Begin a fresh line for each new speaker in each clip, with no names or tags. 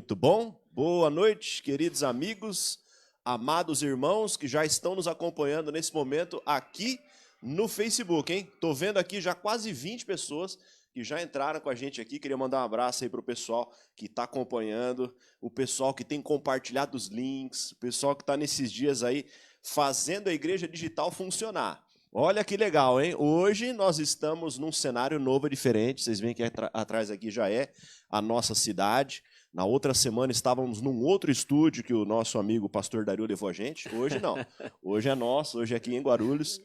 Muito bom. Boa noite, queridos amigos, amados irmãos que já estão nos acompanhando nesse momento aqui no Facebook, hein? Tô vendo aqui já quase 20 pessoas que já entraram com a gente aqui. Queria mandar um abraço aí para o pessoal que está acompanhando, o pessoal que tem compartilhado os links, o pessoal que está nesses dias aí fazendo a igreja digital funcionar. Olha que legal, hein? Hoje nós estamos num cenário novo e diferente. Vocês veem que atrás aqui já é a nossa cidade. Na outra semana estávamos num outro estúdio que o nosso amigo pastor Dario levou a gente. Hoje não. Hoje é nosso, hoje é aqui em Guarulhos.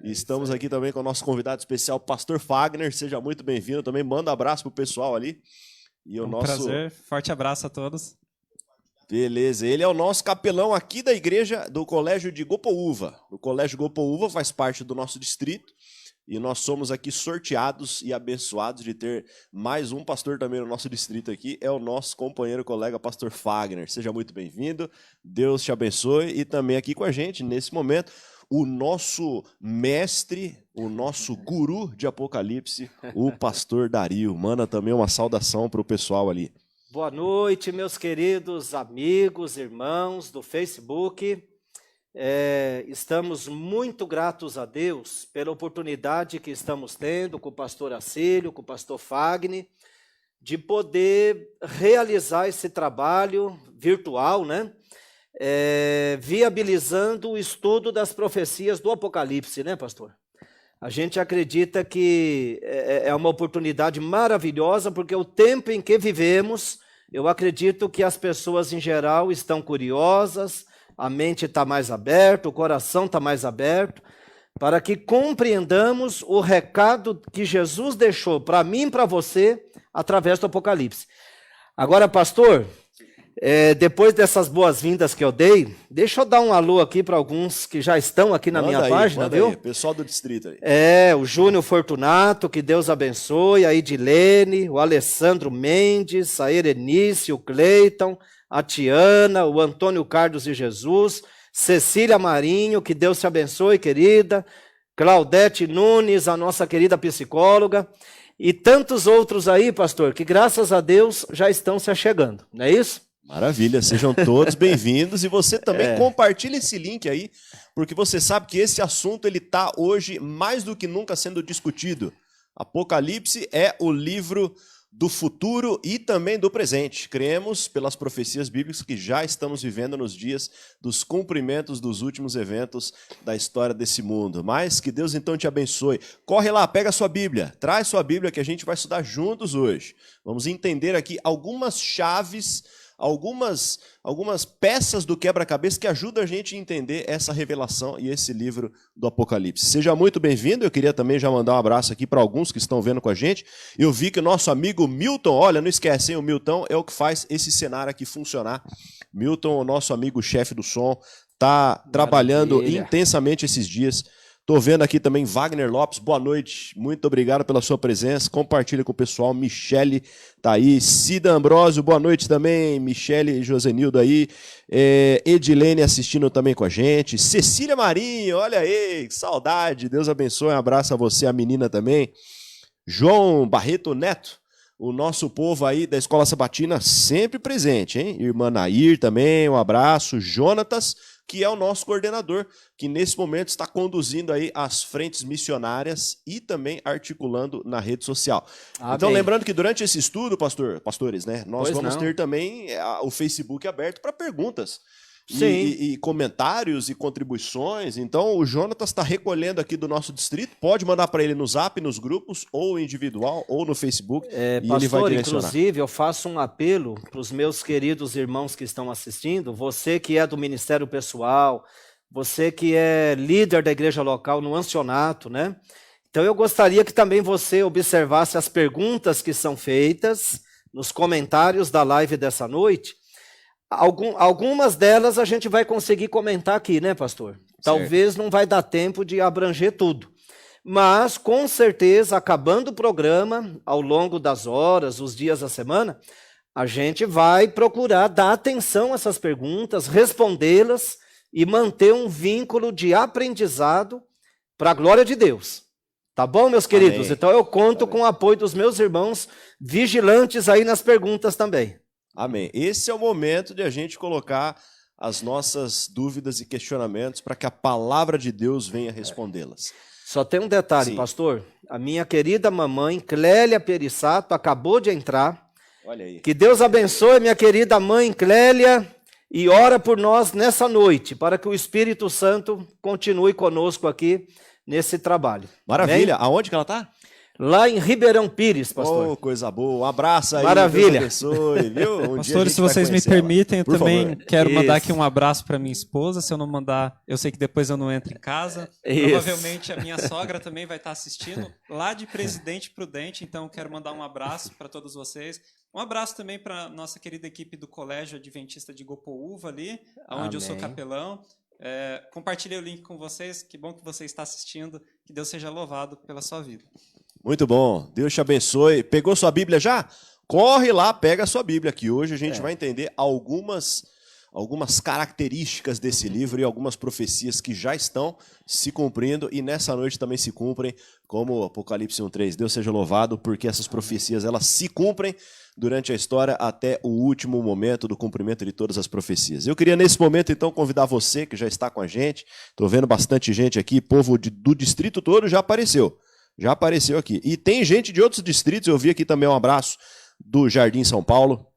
E estamos aqui também com o nosso convidado especial, pastor Fagner. Seja muito bem-vindo. Também manda um abraço pro pessoal ali. E o
prazer. Forte abraço a todos.
Beleza. Ele é o nosso capelão aqui da igreja do Colégio de Gopoúva. O Colégio Gopoúva faz parte do nosso distrito. E nós somos aqui sorteados e abençoados de ter mais um pastor também no nosso distrito aqui. É o nosso companheiro, colega, pastor Fagner. Seja muito bem-vindo. Deus te abençoe. E também aqui com a gente, nesse momento, o nosso mestre, o nosso guru de Apocalipse, o pastor Dario. Manda também uma saudação para o pessoal ali.
Boa noite, meus queridos amigos, irmãos do Facebook. Estamos muito gratos a Deus pela oportunidade que estamos tendo com o pastor Acílio, com o pastor Fagner, de poder realizar esse trabalho virtual, né? Viabilizando o estudo das profecias do Apocalipse, né, pastor? A gente acredita que é uma oportunidade maravilhosa, porque o tempo em que vivemos, eu acredito que as pessoas em geral estão curiosas, a mente está mais aberta, o coração está mais aberto, para que compreendamos o recado que Jesus deixou para mim e para você através do Apocalipse. Agora, pastor, depois dessas boas-vindas que eu dei, deixa eu dar um alô aqui para alguns que já estão aqui na minha página, viu?
Aí, pessoal do distrito aí.
O Júnior Fortunato, que Deus abençoe, a Edilene, o Alessandro Mendes, a Erenice, o Cleiton, a Tiana, o Antônio Carlos de Jesus, Cecília Marinho, que Deus te abençoe, querida, Claudete Nunes, a nossa querida psicóloga, e tantos outros aí, pastor, que graças a Deus já estão se achegando, não é isso?
Maravilha, sejam todos bem-vindos e você também compartilha esse link aí, porque você sabe que esse assunto ele está hoje mais do que nunca sendo discutido. Apocalipse é o livro do futuro e também do presente. Cremos pelas profecias bíblicas que já estamos vivendo nos dias dos cumprimentos dos últimos eventos da história desse mundo. Mas que Deus então te abençoe. Corre lá, pega a sua Bíblia, traz sua Bíblia que a gente vai estudar juntos hoje. Vamos entender aqui algumas chaves, algumas peças do quebra-cabeça que ajudam a gente a entender essa revelação e esse livro do Apocalipse. Seja muito bem-vindo. Eu queria também já mandar um abraço aqui para alguns que estão vendo com a gente. Eu vi que o nosso amigo Milton, olha, não esquece, hein? O Milton é o que faz esse cenário aqui funcionar. Milton, o nosso amigo chefe do som, está trabalhando intensamente esses dias. Estou vendo aqui também Wagner Lopes, boa noite, muito obrigado pela sua presença, compartilha com o pessoal, Michele tá aí, Cida Ambrosio, boa noite também, Michele e Josenildo aí, Edilene assistindo também com a gente, Cecília Marinho, olha aí, que saudade, Deus abençoe, um abraço a você, a menina também, João Barreto Neto, o nosso povo aí da Escola Sabatina sempre presente, hein, irmã Nair também, um abraço, Jonatas, que é o nosso coordenador, que nesse momento está conduzindo aí as frentes missionárias e também articulando na rede social. Amém. Então, lembrando que durante esse estudo, pastores, né, nós vamos ter também o Facebook aberto para perguntas. E comentários e contribuições. Então, o Jonatas está recolhendo aqui do nosso distrito. Pode mandar para ele no Zap, nos grupos, ou individual, ou no Facebook. E
pastor,
ele vai direcionar.
Inclusive, eu faço um apelo para os meus queridos irmãos que estão assistindo. Você que é do Ministério Pessoal, você que é líder da igreja local no Ancionato, né? Então, eu gostaria que também você observasse as perguntas que são feitas nos comentários da live dessa noite. Algumas delas a gente vai conseguir comentar aqui, né, pastor? Certo. Talvez não vai dar tempo de abranger tudo. Mas, com certeza, acabando o programa, ao longo das horas, os dias da semana, a gente vai procurar dar atenção a essas perguntas, respondê-las e manter um vínculo de aprendizado para a glória de Deus. Tá bom, meus queridos? Amém. Então eu conto com o apoio dos meus irmãos vigilantes aí nas perguntas também.
Amém. Esse é o momento de a gente colocar as nossas dúvidas e questionamentos para que a palavra de Deus venha respondê-las.
Só tem um detalhe,
Sim.
pastor. A minha querida mamãe, Clélia Perissato, acabou de entrar.
Olha aí.
Que Deus abençoe minha querida mãe Clélia e ora por nós nessa noite, para que o Espírito Santo continue conosco aqui nesse trabalho.
Maravilha.
Amém?
Aonde que ela está?
Lá em Ribeirão Pires, pastor.
Oh, coisa boa. Um abraço aí.
Maravilha.
Deus abençoe, viu? Um dia a
Pastores,
gente
se
vai
vocês me
conhecer ela.
permitem, eu
Por
também
favor.
quero mandar
Isso.
aqui um abraço para minha esposa. Se eu não mandar, eu sei que depois eu não entro em casa.
Isso.
Provavelmente a minha sogra também vai estar assistindo, lá de Presidente Prudente. Então, eu quero mandar um abraço para todos vocês. Um abraço também para nossa querida equipe do Colégio Adventista de Gopoúva ali, onde eu sou
Amém.
capelão. Compartilhei o link com vocês. Que bom que você está assistindo. Que Deus seja louvado pela sua vida.
Muito bom. Deus te abençoe. Pegou sua Bíblia já? Corre lá, pega a sua Bíblia, que hoje a gente vai entender algumas características desse livro e algumas profecias que já estão se cumprindo e nessa noite também se cumprem, como Apocalipse 1:3. Deus seja louvado, porque essas profecias elas se cumprem durante a história até o último momento do cumprimento de todas as profecias. Eu queria nesse momento então convidar você que já está com a gente. Estou vendo bastante gente aqui, povo do distrito todo já apareceu. Já apareceu aqui. E tem gente de outros distritos, eu vi aqui também um abraço do Jardim São Paulo.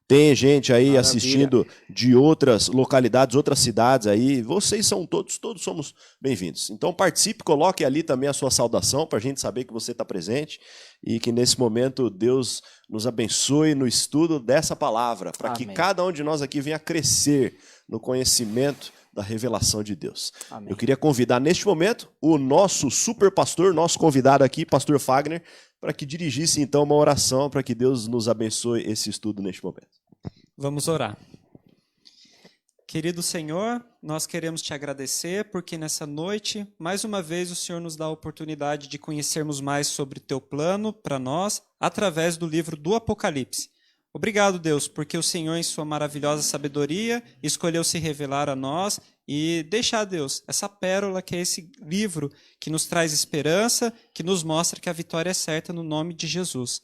Tem gente aí
Maravilha.
assistindo de outras localidades, outras cidades aí. Vocês são todos somos bem-vindos. Então participe, coloque ali também a sua saudação para a gente saber que você está presente e que nesse momento Deus nos abençoe no estudo dessa palavra, para que
Amém.
cada um de nós aqui venha crescer no conhecimento da revelação de Deus.
Amém.
Eu queria convidar neste momento o nosso super pastor, nosso convidado aqui, pastor Fagner, para que dirigisse então uma oração para que Deus nos abençoe esse estudo neste momento.
Vamos orar. Querido Senhor, nós queremos te agradecer porque nessa noite, mais uma vez, o Senhor nos dá a oportunidade de conhecermos mais sobre teu plano para nós através do livro do Apocalipse. Obrigado, Deus, porque o Senhor, em sua maravilhosa sabedoria, escolheu se revelar a nós e deixar, Deus, essa pérola que é esse livro que nos traz esperança, que nos mostra que a vitória é certa no nome de Jesus.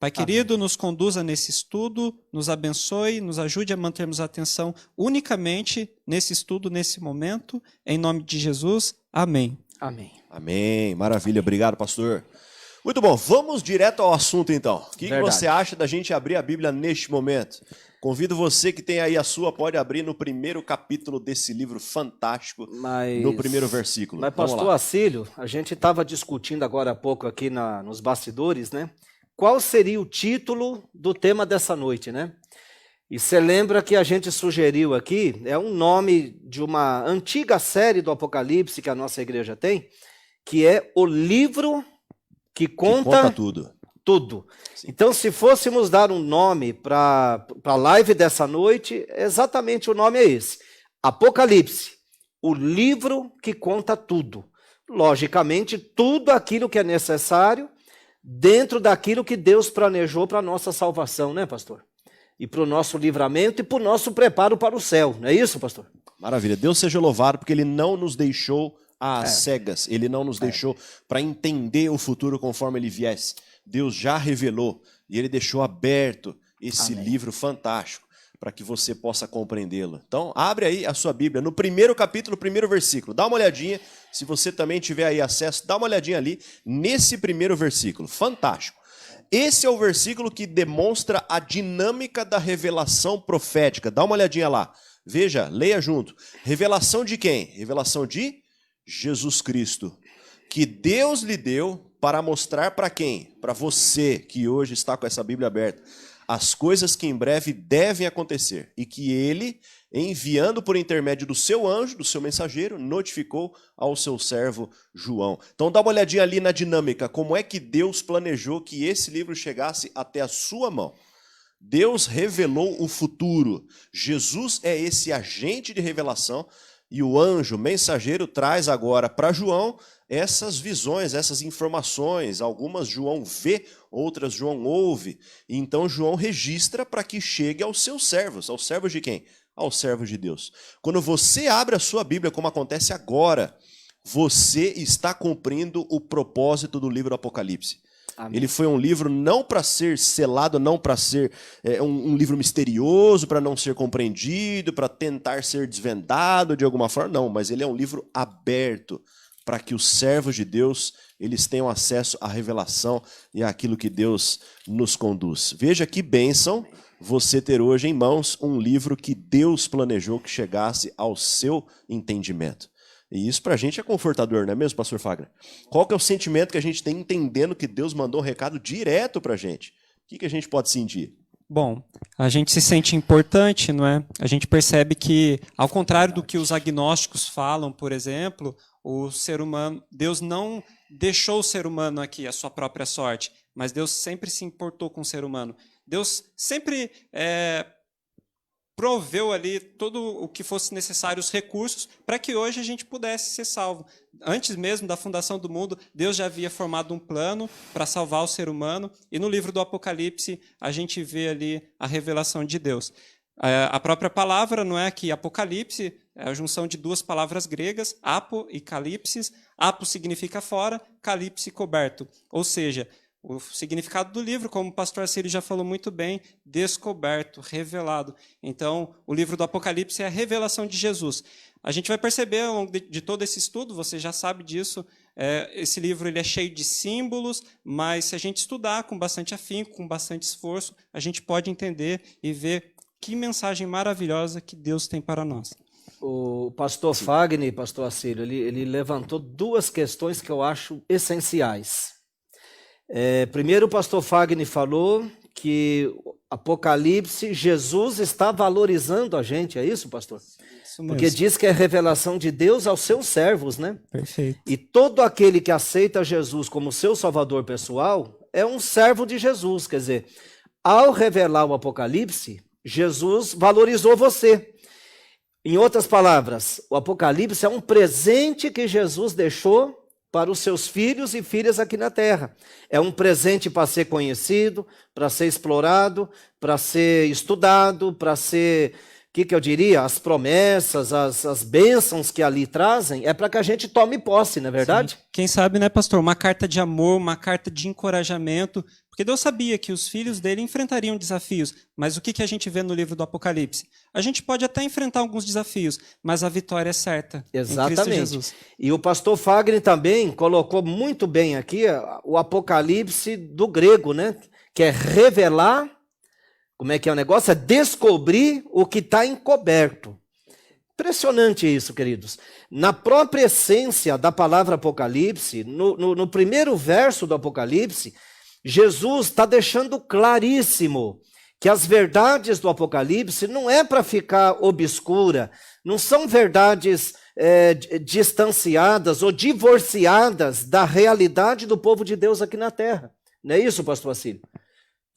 Pai querido, nos conduza nesse estudo, nos abençoe, nos ajude a mantermos a atenção unicamente nesse estudo, nesse momento. Em nome de Jesus, amém.
Amém.
Amém. Maravilha. Obrigado, pastor. Muito bom. Vamos direto ao assunto, então. O que
Verdade.
você acha da gente abrir a Bíblia neste momento? Convido você que tem aí a sua, pode abrir no primeiro capítulo desse livro fantástico, no primeiro versículo.
Mas,
Vamos
pastor
lá.
Acílio, a gente estava discutindo agora há pouco aqui nos bastidores, né? Qual seria o título do tema dessa noite, né? E você lembra que a gente sugeriu aqui, é um nome de uma antiga série do Apocalipse que a nossa igreja tem, que é o livro que conta
tudo.
tudo.
Sim.
Então, se fôssemos dar um nome para a live dessa noite, exatamente o nome é esse. Apocalipse, o livro que conta tudo. Logicamente, tudo aquilo que é necessário dentro daquilo que Deus planejou para a nossa salvação, né, pastor? E para o nosso livramento e para o nosso preparo para o céu, não é isso, pastor?
Maravilha. Deus seja louvado porque Ele não nos deixou às cegas. Ele não nos deixou para entender o futuro conforme ele viesse. Deus já revelou e Ele deixou aberto esse livro fantástico para que você possa compreendê-lo. Então, abre aí a sua Bíblia no primeiro capítulo, primeiro versículo. Dá uma olhadinha. Se você também tiver aí acesso, dá uma olhadinha ali nesse primeiro versículo. Fantástico. Esse é o versículo que demonstra a dinâmica da revelação profética. Dá uma olhadinha lá. Veja, leia junto. Revelação de quem? Revelação de Jesus Cristo. Que Deus lhe deu para mostrar para quem? Para você que hoje está com essa Bíblia aberta. As coisas que em breve devem acontecer. E que ele, enviando por intermédio do seu anjo, do seu mensageiro, notificou ao seu servo João. Então dá uma olhadinha ali na dinâmica. Como é que Deus planejou que esse livro chegasse até a sua mão? Deus revelou o futuro. Jesus é esse agente de revelação. E o anjo mensageiro traz agora para João essas visões, essas informações. Algumas João vê, outras João ouve. E então João registra para que chegue aos seus servos. Aos servos de quem? Aos servos de Deus. Quando você abre a sua Bíblia, como acontece agora, você está cumprindo o propósito do livro do Apocalipse.
Amém.
Ele foi um livro não para ser selado, não para ser um livro misterioso, para não ser compreendido, para tentar ser desvendado de alguma forma, não, mas ele é um livro aberto para que os servos de Deus eles tenham acesso à revelação e àquilo que Deus nos conduz. Veja que bênção você ter hoje em mãos um livro que Deus planejou que chegasse ao seu entendimento. E isso pra gente é confortador, não é mesmo, pastor Fagner? Qual que é o sentimento que a gente tem entendendo que Deus mandou um recado direto pra gente? O que a gente pode sentir?
Bom, a gente se sente importante, não é? A gente percebe que, ao contrário do que os agnósticos falam, por exemplo, o ser humano, Deus não deixou o ser humano aqui à sua própria sorte, mas Deus sempre se importou com o ser humano. Deus sempre proveu ali todo o que fosse necessário, os recursos, para que hoje a gente pudesse ser salvo. Antes mesmo da fundação do mundo, Deus já havia formado um plano para salvar o ser humano, e no livro do Apocalipse a gente vê ali a revelação de Deus. A própria palavra, não é, que Apocalipse é a junção de duas palavras gregas, apo e calipsis. Apo significa fora, calipse coberto. Ou seja, o significado do livro, como o pastor Assírio já falou muito bem, descoberto, revelado. Então, o livro do Apocalipse é a revelação de Jesus. A gente vai perceber ao longo de todo esse estudo, você já sabe disso, esse livro ele é cheio de símbolos, mas se a gente estudar com bastante afinco, com bastante esforço, a gente pode entender e ver que mensagem maravilhosa que Deus tem para nós.
O pastor Fagner, pastor Assírio, ele levantou duas questões que eu acho essenciais. Primeiro, o pastor Fagner falou que Apocalipse, Jesus está valorizando a gente, é isso, pastor?
Isso mesmo.
Porque diz que é revelação de Deus aos seus servos, né?
Perfeito.
E todo aquele que aceita Jesus como seu salvador pessoal é um servo de Jesus, quer dizer, ao revelar o Apocalipse, Jesus valorizou você. Em outras palavras, o Apocalipse é um presente que Jesus deixou para os seus filhos e filhas aqui na terra. É um presente para ser conhecido, para ser explorado, para ser estudado, para ser, o que eu diria, as promessas, as bênçãos que ali trazem, é para que a gente tome posse, não é verdade?
Sim. Quem sabe, né, pastor, uma carta de amor, uma carta de encorajamento, porque Deus sabia que os filhos dele enfrentariam desafios, mas o que a gente vê no livro do Apocalipse? A gente pode até enfrentar alguns desafios, mas a vitória é certa.
Exatamente.
Em Cristo Jesus.
E o pastor Fagner também colocou muito bem aqui o Apocalipse do grego, né? Que é revelar, como é que é o negócio? É descobrir o que está encoberto. Impressionante isso, queridos. Na própria essência da palavra Apocalipse, no primeiro verso do Apocalipse, Jesus está deixando claríssimo que as verdades do Apocalipse não é para ficar obscura, não são verdades distanciadas ou divorciadas da realidade do povo de Deus aqui na terra. Não é isso, pastor Assírio?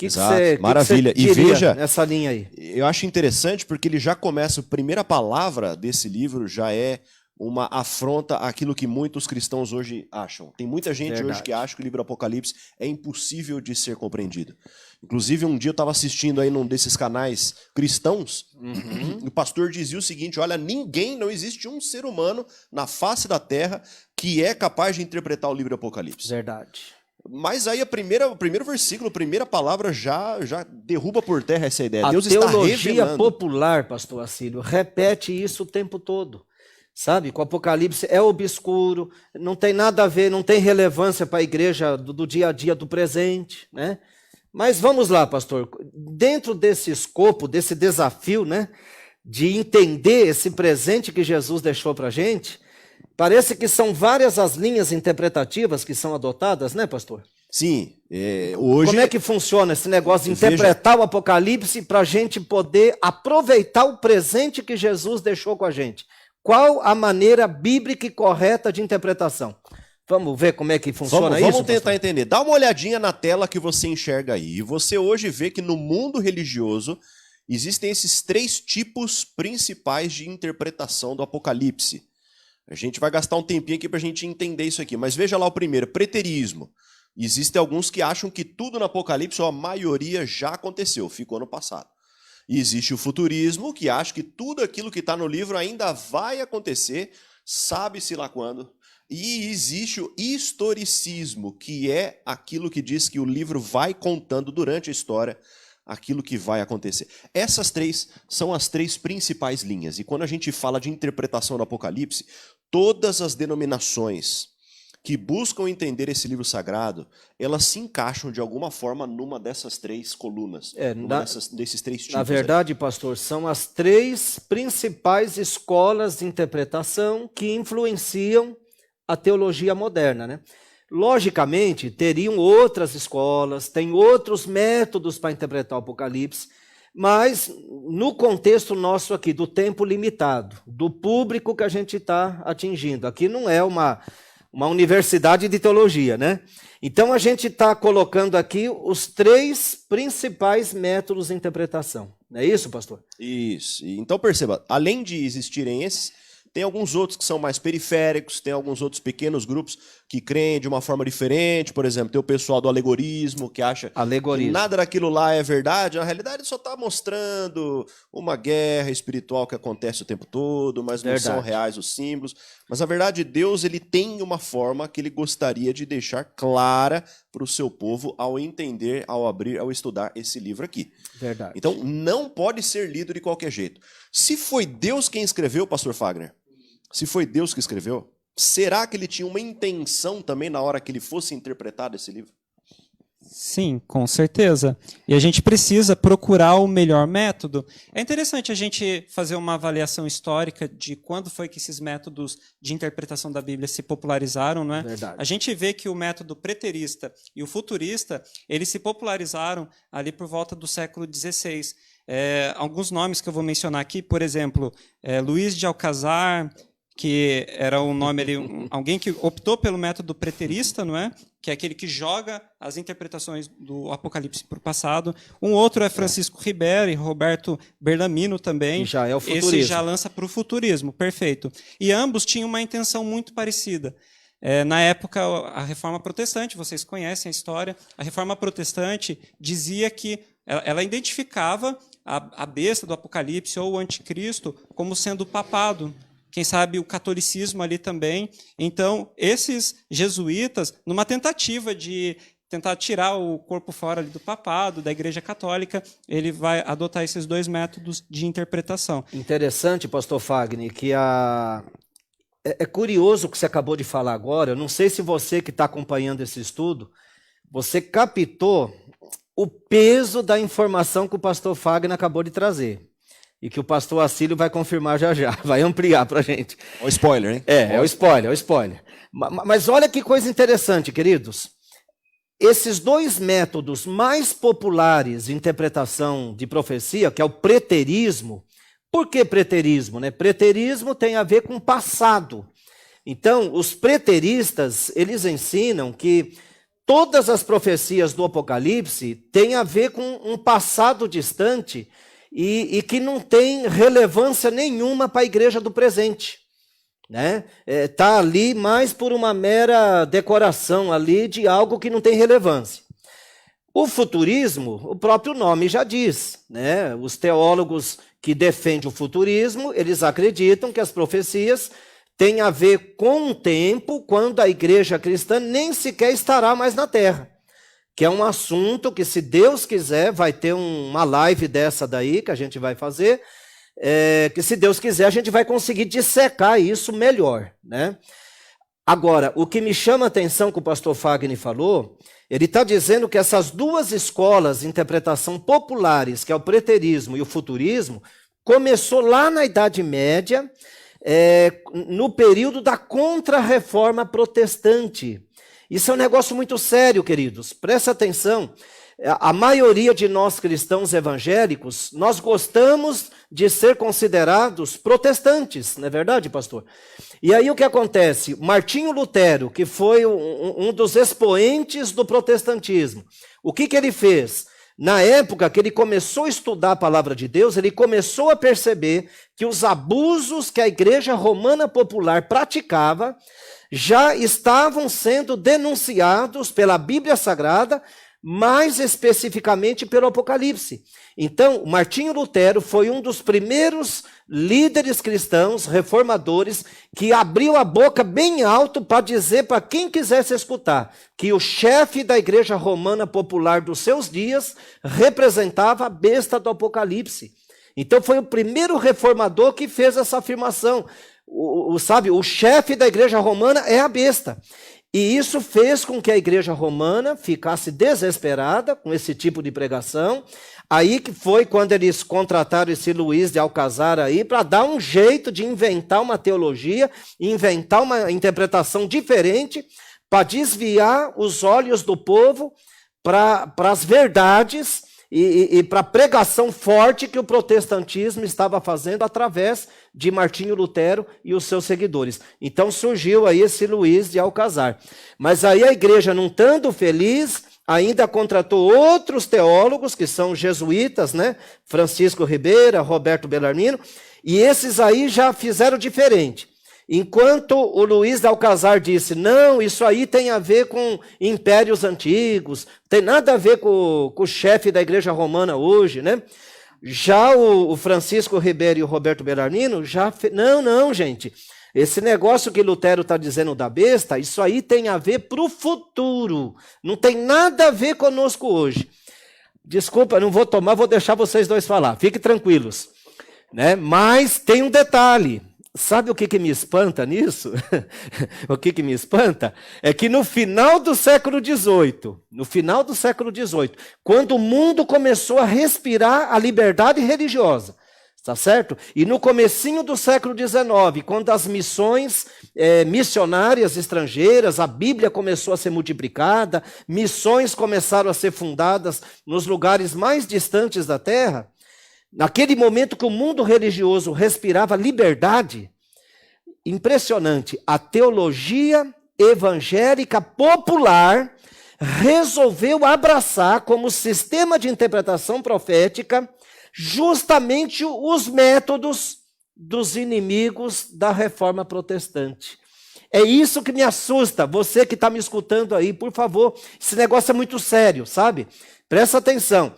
Exato, maravilha.
Que você
e veja,
nessa linha aí?
Eu acho interessante porque ele já começa, a primeira palavra desse livro já é uma afronta àquilo que muitos cristãos hoje acham. Tem muita gente hoje que acha que o livro Apocalipse é impossível de ser compreendido. Inclusive, um dia eu estava assistindo aí num desses canais cristãos, e o pastor dizia o seguinte, olha, não existe um ser humano na face da terra que é capaz de interpretar o livro Apocalipse.
Verdade.
Mas aí o primeiro versículo, a primeira palavra já derruba por terra essa ideia.
A
Deus está
teologia
revelando.
popular, pastor Assírio, repete isso o tempo todo. Sabe, com o Apocalipse é obscuro, não tem nada a ver, não tem relevância para a igreja do dia a dia do presente, né? Mas vamos lá, pastor, dentro desse escopo, desse desafio, né, de entender esse presente que Jesus deixou para a gente, parece que são várias as linhas interpretativas que são adotadas, né, pastor?
Sim, hoje...
Como é que funciona esse negócio de interpretar o Apocalipse para a gente poder aproveitar o presente que Jesus deixou com a gente? Qual a maneira bíblica e correta de interpretação? Vamos ver como é que funciona isso?
Vamos tentar entender. Dá uma olhadinha na tela que você enxerga aí. E você hoje vê que no mundo religioso existem esses 3 tipos principais de interpretação do Apocalipse. A gente vai gastar um tempinho aqui para a gente entender isso aqui. Mas veja lá o primeiro, preterismo. Existem alguns que acham que tudo no Apocalipse, ou a maioria, já aconteceu, ficou no passado. E existe o futurismo, que acha que tudo aquilo que está no livro ainda vai acontecer, sabe-se lá quando, E existe o historicismo, que é aquilo que diz que o livro vai contando durante a história aquilo que vai acontecer. Essas três são as três principais linhas. E quando a gente fala de interpretação do Apocalipse, todas as denominações que buscam entender esse livro sagrado, elas se encaixam de alguma forma numa dessas três colunas, desses três tipos.
Na verdade, pastor, são as três principais escolas de interpretação que influenciam a teologia moderna, né? Logicamente, teriam outras escolas, tem outros métodos para interpretar o Apocalipse, mas no contexto nosso aqui, do tempo limitado, do público que a gente está atingindo, aqui não é uma universidade de teologia, né? Então a gente está colocando aqui os três principais métodos de interpretação. Não é isso, pastor?
Isso. Então perceba, além de existirem esses, tem alguns outros que são mais periféricos, tem alguns outros pequenos grupos que creem de uma forma diferente. Por exemplo, tem o pessoal do alegorismo, que acha que nada daquilo lá é verdade. Na realidade, só está mostrando uma guerra espiritual que acontece o tempo todo, mas não são reais os símbolos. Mas, na verdade, Deus ele tem uma forma que ele gostaria de deixar clara para o seu povo ao entender, ao abrir, ao estudar esse livro aqui.
Verdade.
Então, não pode ser lido de qualquer jeito. Se foi Deus quem escreveu, pastor Fagner, se foi Deus que escreveu, será que ele tinha uma intenção também na hora que ele fosse interpretado esse livro?
Sim, com certeza. E a gente precisa procurar o melhor método. É interessante a gente fazer uma avaliação histórica de quando foi que esses métodos de interpretação da Bíblia se popularizaram, não é?
Verdade.
A gente vê que o método preterista e o futurista, eles se popularizaram ali por volta do século XVI. Alguns nomes que eu vou mencionar aqui, por exemplo, Luís de Alcazar, que era um nome ali, alguém que optou pelo método preterista, não é? Que é aquele que joga as interpretações do Apocalipse para o passado. Um outro é Francisco Ribera e Roberto Berlamino também.
Que já é o futurismo.
Esse já lança para o futurismo, perfeito. E ambos tinham uma intenção muito parecida. Na época, a Reforma Protestante, vocês conhecem a história, a Reforma Protestante dizia que ela identificava a besta do Apocalipse ou o anticristo como sendo o papado. Quem sabe o catolicismo ali também. Então, esses jesuítas, numa tentativa de tentar tirar o corpo fora ali do papado, da Igreja Católica, ele vai adotar esses dois métodos de interpretação.
Interessante, pastor Fagner, que é curioso o que você acabou de falar agora. Eu não sei se você que está acompanhando esse estudo, você captou o peso da informação que o pastor Fagner acabou de trazer. E que o pastor Acílio vai confirmar já, vai ampliar para a gente.
O spoiler, hein?
É o spoiler. Mas olha que coisa interessante, queridos. Esses dois métodos mais populares de interpretação de profecia, que é o preterismo. Por que preterismo? Né? Preterismo tem a ver com passado. Então, os preteristas, eles ensinam que todas as profecias do Apocalipse têm a ver com um passado distante e que não tem relevância nenhuma para a igreja do presente. Né? Tá ali mais por uma mera decoração ali de algo que não tem relevância. O futurismo, o próprio nome já diz, né? Os teólogos que defendem o futurismo, eles acreditam que as profecias têm a ver com um tempo quando a igreja cristã nem sequer estará mais na terra. Que é um assunto que, se Deus quiser, vai ter uma live dessa daí que a gente vai fazer, que se Deus quiser a gente vai conseguir dissecar isso melhor, né? Agora, o que me chama a atenção que o pastor Fagner falou, ele está dizendo que essas duas escolas de interpretação populares, que é o preterismo e o futurismo, começou lá na Idade Média, no período da Contra-Reforma Protestante. Isso é um negócio muito sério, queridos. Presta atenção. A maioria de nós cristãos evangélicos, nós gostamos de ser considerados protestantes, não é verdade, pastor? E aí o que acontece? Martinho Lutero, que foi um dos expoentes do protestantismo, o que ele fez? Na época que ele começou a estudar a palavra de Deus, ele começou a perceber que os abusos que a igreja romana popular praticava já estavam sendo denunciados pela Bíblia Sagrada, mais especificamente pelo Apocalipse. Então, Martinho Lutero foi um dos primeiros líderes cristãos, reformadores, que abriu a boca bem alto para dizer para quem quisesse escutar que o chefe da igreja romana popular dos seus dias representava a besta do Apocalipse. Então foi o primeiro reformador que fez essa afirmação. O chefe da igreja romana é a besta. E isso fez com que a igreja romana ficasse desesperada com esse tipo de pregação. Aí que foi quando eles contrataram esse Luiz de Alcazar aí para dar um jeito de inventar uma teologia, inventar uma interpretação diferente para desviar os olhos do povo para as verdades e para a pregação forte que o protestantismo estava fazendo através de Martinho Lutero e os seus seguidores. Então surgiu aí esse Luiz de Alcazar. Mas aí a igreja, não estando feliz, ainda contratou outros teólogos, que são jesuítas, né? Francisco Ribeira, Roberto Bellarmino, e esses aí já fizeram diferente. Enquanto o Luiz de Alcazar disse, não, isso aí tem a ver com impérios antigos, tem nada a ver com o chefe da igreja romana hoje, né? Já o Francisco Ribeiro e o Roberto Bellarmino já... Não, gente, esse negócio que Lutero está dizendo da besta, isso aí tem a ver para o futuro, não tem nada a ver conosco hoje. Desculpa, não vou tomar, vou deixar vocês dois falar, fiquem tranquilos, né? Mas tem um detalhe. Sabe o que me espanta nisso? O que me espanta é que no final do século XVIII, quando o mundo começou a respirar a liberdade religiosa, tá certo? E no comecinho do século XIX, quando as missões missionárias estrangeiras, a Bíblia começou a ser multiplicada, missões começaram a ser fundadas nos lugares mais distantes da terra, naquele momento que o mundo religioso respirava liberdade, impressionante, a teologia evangélica popular resolveu abraçar como sistema de interpretação profética justamente os métodos dos inimigos da reforma protestante. É isso que me assusta, você que está me escutando aí, por favor, esse negócio é muito sério, sabe? Presta atenção.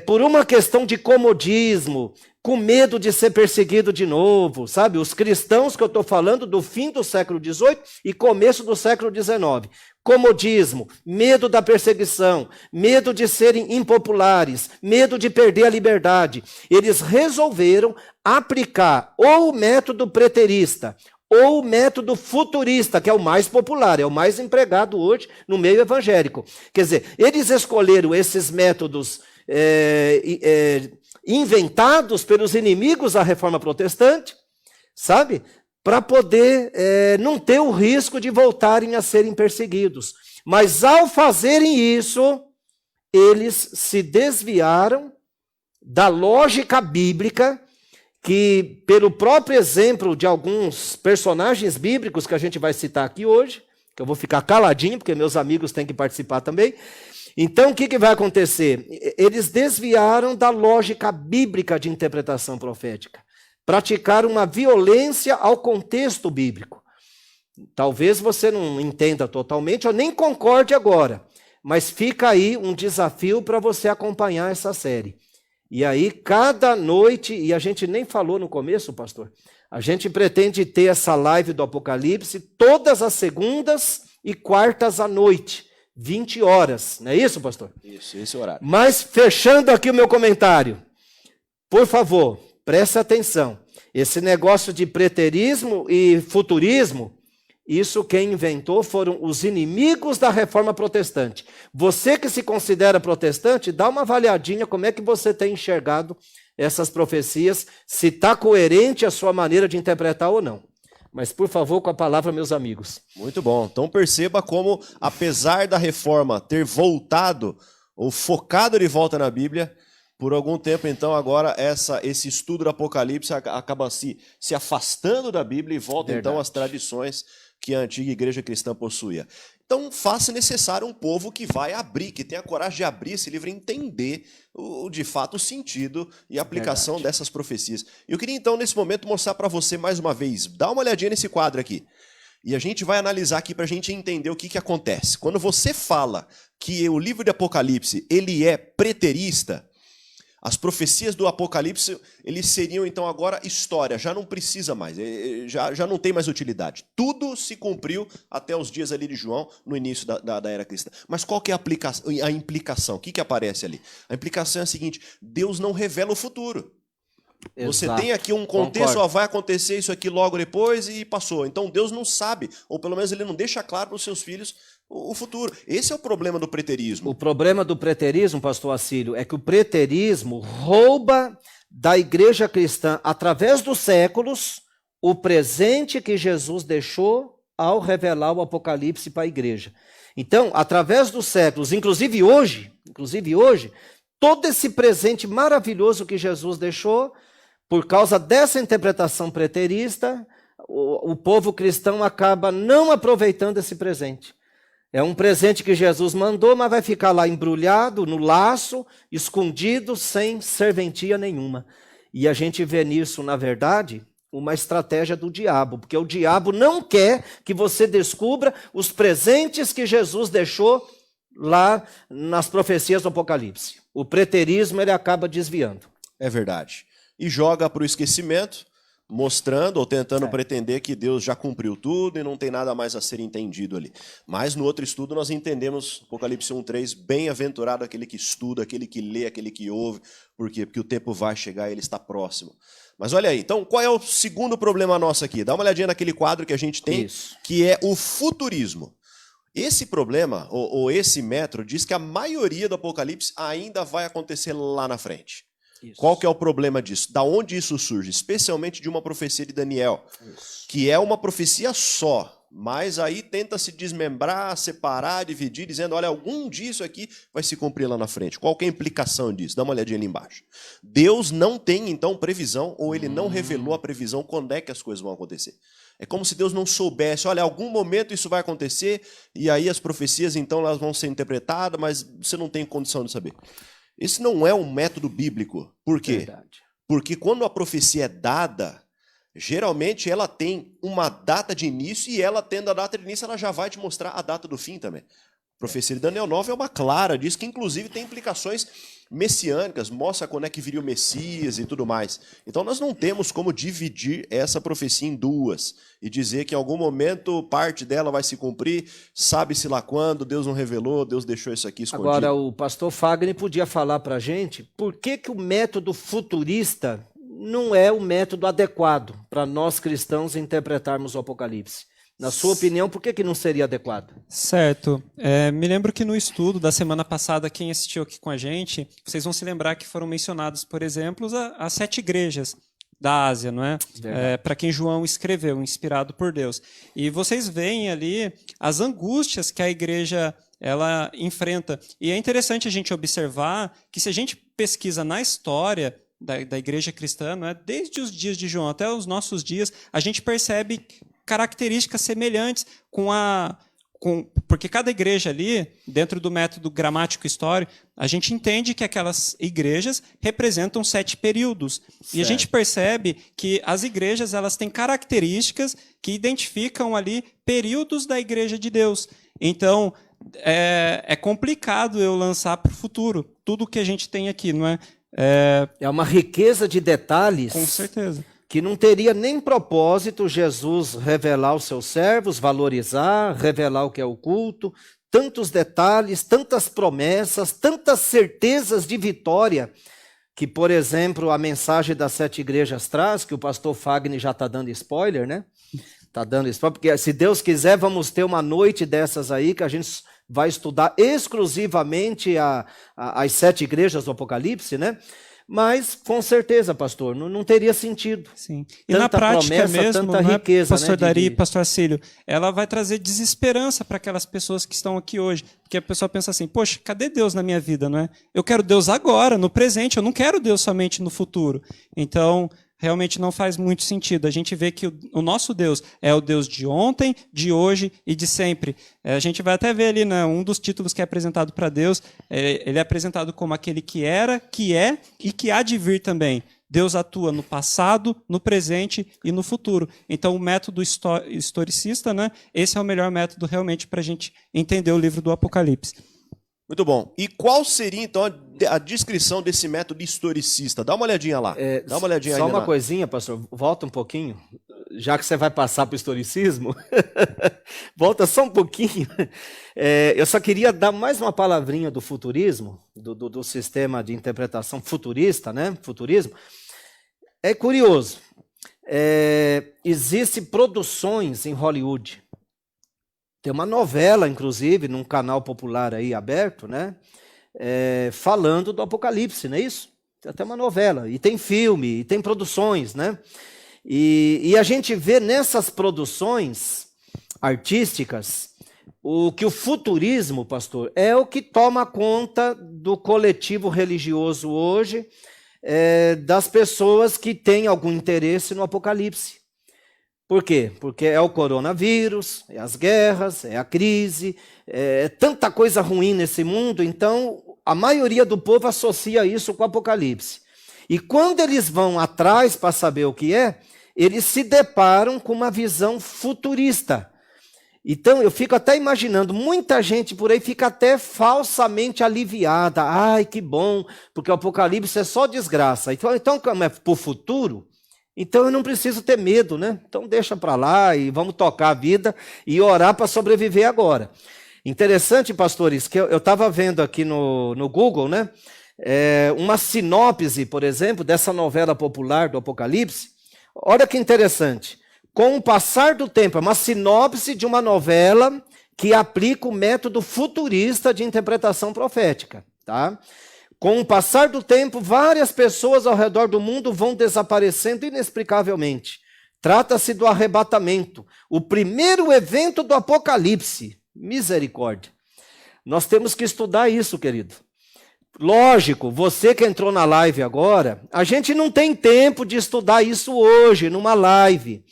Por uma questão de comodismo, com medo de ser perseguido de novo, sabe? Os cristãos que eu estou falando do fim do século XVIII e começo do século XIX. Comodismo, medo da perseguição, medo de serem impopulares, medo de perder a liberdade. Eles resolveram aplicar ou o método preterista, ou o método futurista, que é o mais popular, é o mais empregado hoje no meio evangélico. Quer dizer, eles escolheram esses métodos inventados pelos inimigos da reforma protestante, sabe? Para poder não ter o risco de voltarem a serem perseguidos. Mas ao fazerem isso, eles se desviaram da lógica bíblica, que pelo próprio exemplo de alguns personagens bíblicos que a gente vai citar aqui hoje, que eu vou ficar caladinho, porque meus amigos têm que participar também. Então, o que vai acontecer? Eles desviaram da lógica bíblica de interpretação profética. Praticaram uma violência ao contexto bíblico. Talvez você não entenda totalmente, ou nem concorde agora, mas fica aí um desafio para você acompanhar essa série. E aí, cada noite, e a gente nem falou no começo, pastor, a gente pretende ter essa live do Apocalipse todas as segundas e quartas à noite. 20 horas, não é isso, pastor?
Isso, esse horário.
Mas fechando aqui o meu comentário, por favor, preste atenção. Esse negócio de preterismo e futurismo, isso quem inventou foram os inimigos da reforma protestante. Você que se considera protestante, dá uma avaliadinha como é que você tem enxergado essas profecias, se está coerente a sua maneira de interpretar ou não. Mas, por favor, com a palavra, meus amigos.
Muito bom. Então perceba como, apesar da reforma ter voltado, ou focado de volta na Bíblia, por algum tempo, então, agora, esse estudo do Apocalipse acaba se afastando da Bíblia e volta, então, às tradições que a antiga igreja cristã possuía. Então, faça necessário um povo que vai abrir, que tenha coragem de abrir esse livro e entender, de fato, o sentido e a aplicação dessas profecias. Eu queria, então, nesse momento, mostrar para você mais uma vez. Dá uma olhadinha nesse quadro aqui. E a gente vai analisar aqui para a gente entender o que acontece. Quando você fala que o livro de Apocalipse ele é preterista, As profecias do Apocalipse, eles seriam então agora história, já não precisa mais, já não tem mais utilidade. Tudo se cumpriu até os dias ali de João, no início da era cristã. Mas qual que é a implicação? O que aparece ali? A implicação é a seguinte: Deus não revela o futuro. Você
Exato.
tem aqui um contexto,
Concordo.
ó, vai acontecer isso aqui logo depois e passou. Então Deus não sabe, ou pelo menos ele não deixa claro para os seus filhos o futuro. Esse é o problema do preterismo.
O problema do preterismo, pastor Acílio, é que o preterismo rouba da igreja cristã, através dos séculos, o presente que Jesus deixou ao revelar o Apocalipse para a igreja. Então, através dos séculos, inclusive hoje, todo esse presente maravilhoso que Jesus deixou, por causa dessa interpretação preterista, o povo cristão acaba não aproveitando esse presente. É um presente que Jesus mandou, mas vai ficar lá embrulhado, no laço, escondido, sem serventia nenhuma. E a gente vê nisso, na verdade, uma estratégia do diabo, porque o diabo não quer que você descubra os presentes que Jesus deixou lá nas profecias do Apocalipse. O preterismo ele acaba desviando.
É verdade. E joga para o esquecimento, mostrando ou tentando pretender que Deus já cumpriu tudo e não tem nada mais a ser entendido ali. Mas no outro estudo nós entendemos Apocalipse 1:3, bem-aventurado aquele que estuda, aquele que lê, aquele que ouve. Por quê? Porque o tempo vai chegar e ele está próximo. Mas olha aí, então qual é o segundo problema nosso aqui? Dá uma olhadinha naquele quadro que a gente tem, que é o futurismo. Esse problema, ou esse método, diz que a maioria do Apocalipse ainda vai acontecer lá na frente. Isso. Qual que é o problema disso? Da onde isso surge? Especialmente de uma profecia de Daniel, que é uma profecia só, mas aí tenta se desmembrar, separar, dividir, dizendo, olha, algum disso aqui vai se cumprir lá na frente. Qual que é a implicação disso? Dá uma olhadinha ali embaixo. Deus não tem, então, previsão, ou ele não revelou a previsão quando é que as coisas vão acontecer. É como se Deus não soubesse, olha, em algum momento isso vai acontecer, e aí as profecias, então, elas vão ser interpretadas, mas você não tem condição de saber. Esse não é um método bíblico. Por quê? Verdade. Porque quando a profecia é dada, geralmente ela tem uma data de início, e ela tendo a data de início, ela já vai te mostrar a data do fim também. A profecia de Daniel 9 é uma clara disso, que inclusive tem implicações messiânicas, mostra quando é que viria o Messias e tudo mais. Então nós não temos como dividir essa profecia em duas e dizer que em algum momento parte dela vai se cumprir, sabe-se lá quando, Deus não revelou, Deus deixou isso aqui escondido.
Agora o pastor Fagner podia falar para a gente por que o método futurista não é o método adequado para nós cristãos interpretarmos o Apocalipse. Na sua opinião, por que não seria adequado?
Certo. Me lembro que no estudo da semana passada, quem assistiu aqui com a gente, vocês vão se lembrar que foram mencionados, por exemplo, as 7 igrejas da Ásia, não é? Para quem João escreveu, inspirado por Deus. E vocês veem ali as angústias que a igreja ela enfrenta. E é interessante a gente observar que se a gente pesquisa na história da igreja cristã, não é? Desde os dias de João até os nossos dias, a gente percebe características semelhantes porque cada igreja ali, dentro do método gramático histórico, a gente entende que aquelas igrejas representam 7 períodos. Certo. E a gente percebe que as igrejas elas têm características que identificam ali períodos da igreja de Deus. Então, é complicado eu lançar para o futuro tudo que a gente tem aqui, não é?
É uma riqueza de detalhes.
Com certeza.
Que não teria nem propósito Jesus revelar aos seus servos, valorizar, revelar o que é o culto, tantos detalhes, tantas promessas, tantas certezas de vitória, que, por exemplo, a mensagem das 7 igrejas traz, que o pastor Fagner já está dando spoiler, né? Está dando spoiler, porque se Deus quiser, vamos ter uma noite dessas aí, que a gente vai estudar exclusivamente as 7 igrejas do Apocalipse, né? Mas, com certeza, pastor, não teria sentido.
Sim. E na prática mesmo,
tanta riqueza,
pastor Dari, pastor Acílio, ela vai trazer desesperança para aquelas pessoas que estão aqui hoje. Porque a pessoa pensa assim, poxa, cadê Deus na minha vida, não é? Eu quero Deus agora, no presente, eu não quero Deus somente no futuro. Então, realmente não faz muito sentido. A gente vê que o nosso Deus é o Deus de ontem, de hoje e de sempre. A gente vai até ver ali, né, um dos títulos que é apresentado para Deus, ele é apresentado como aquele que era, que é e que há de vir também. Deus atua no passado, no presente e no futuro. Então, o método historicista, né, esse é o melhor método realmente para a gente entender o livro do Apocalipse.
Muito bom. E qual seria, então, a descrição desse método historicista? Dá uma olhadinha lá. Dá uma olhadinha
só
aí.
Uma coisinha, pastor. Volta um pouquinho. Já que você vai passar para o historicismo, volta só um pouquinho. Eu só queria dar mais uma palavrinha do futurismo, do sistema de interpretação futurista, né? Futurismo. É curioso. Existem produções em Hollywood. Tem uma novela, inclusive, num canal popular aí aberto, né? Falando do Apocalipse, não é isso? Tem até uma novela. E tem filme, e tem produções, né? E a gente vê nessas produções artísticas o que o futurismo, pastor, é o que toma conta do coletivo religioso hoje, das pessoas que têm algum interesse no Apocalipse. Por quê? Porque é o coronavírus, é as guerras, é a crise, é tanta coisa ruim nesse mundo, então a maioria do povo associa isso com o Apocalipse. E quando eles vão atrás para saber o que é, eles se deparam com uma visão futurista. Então eu fico até imaginando, muita gente por aí fica até falsamente aliviada. Ai, que bom, porque o Apocalipse é só desgraça. Então como é para o futuro, então eu não preciso ter medo, né? Então deixa para lá e vamos tocar a vida e orar para sobreviver agora. Interessante, pastores, que eu estava vendo aqui no Google, né? Uma sinopse, por exemplo, dessa novela popular do Apocalipse. Olha que interessante. Com o passar do tempo, é uma sinopse de uma novela que aplica o método futurista de interpretação profética, tá? Com o passar do tempo, várias pessoas ao redor do mundo vão desaparecendo inexplicavelmente. Trata-se do arrebatamento, o primeiro evento do Apocalipse. Misericórdia. Nós temos que estudar isso, querido. Lógico, você que entrou na live agora, a gente não tem tempo de estudar isso hoje, numa live.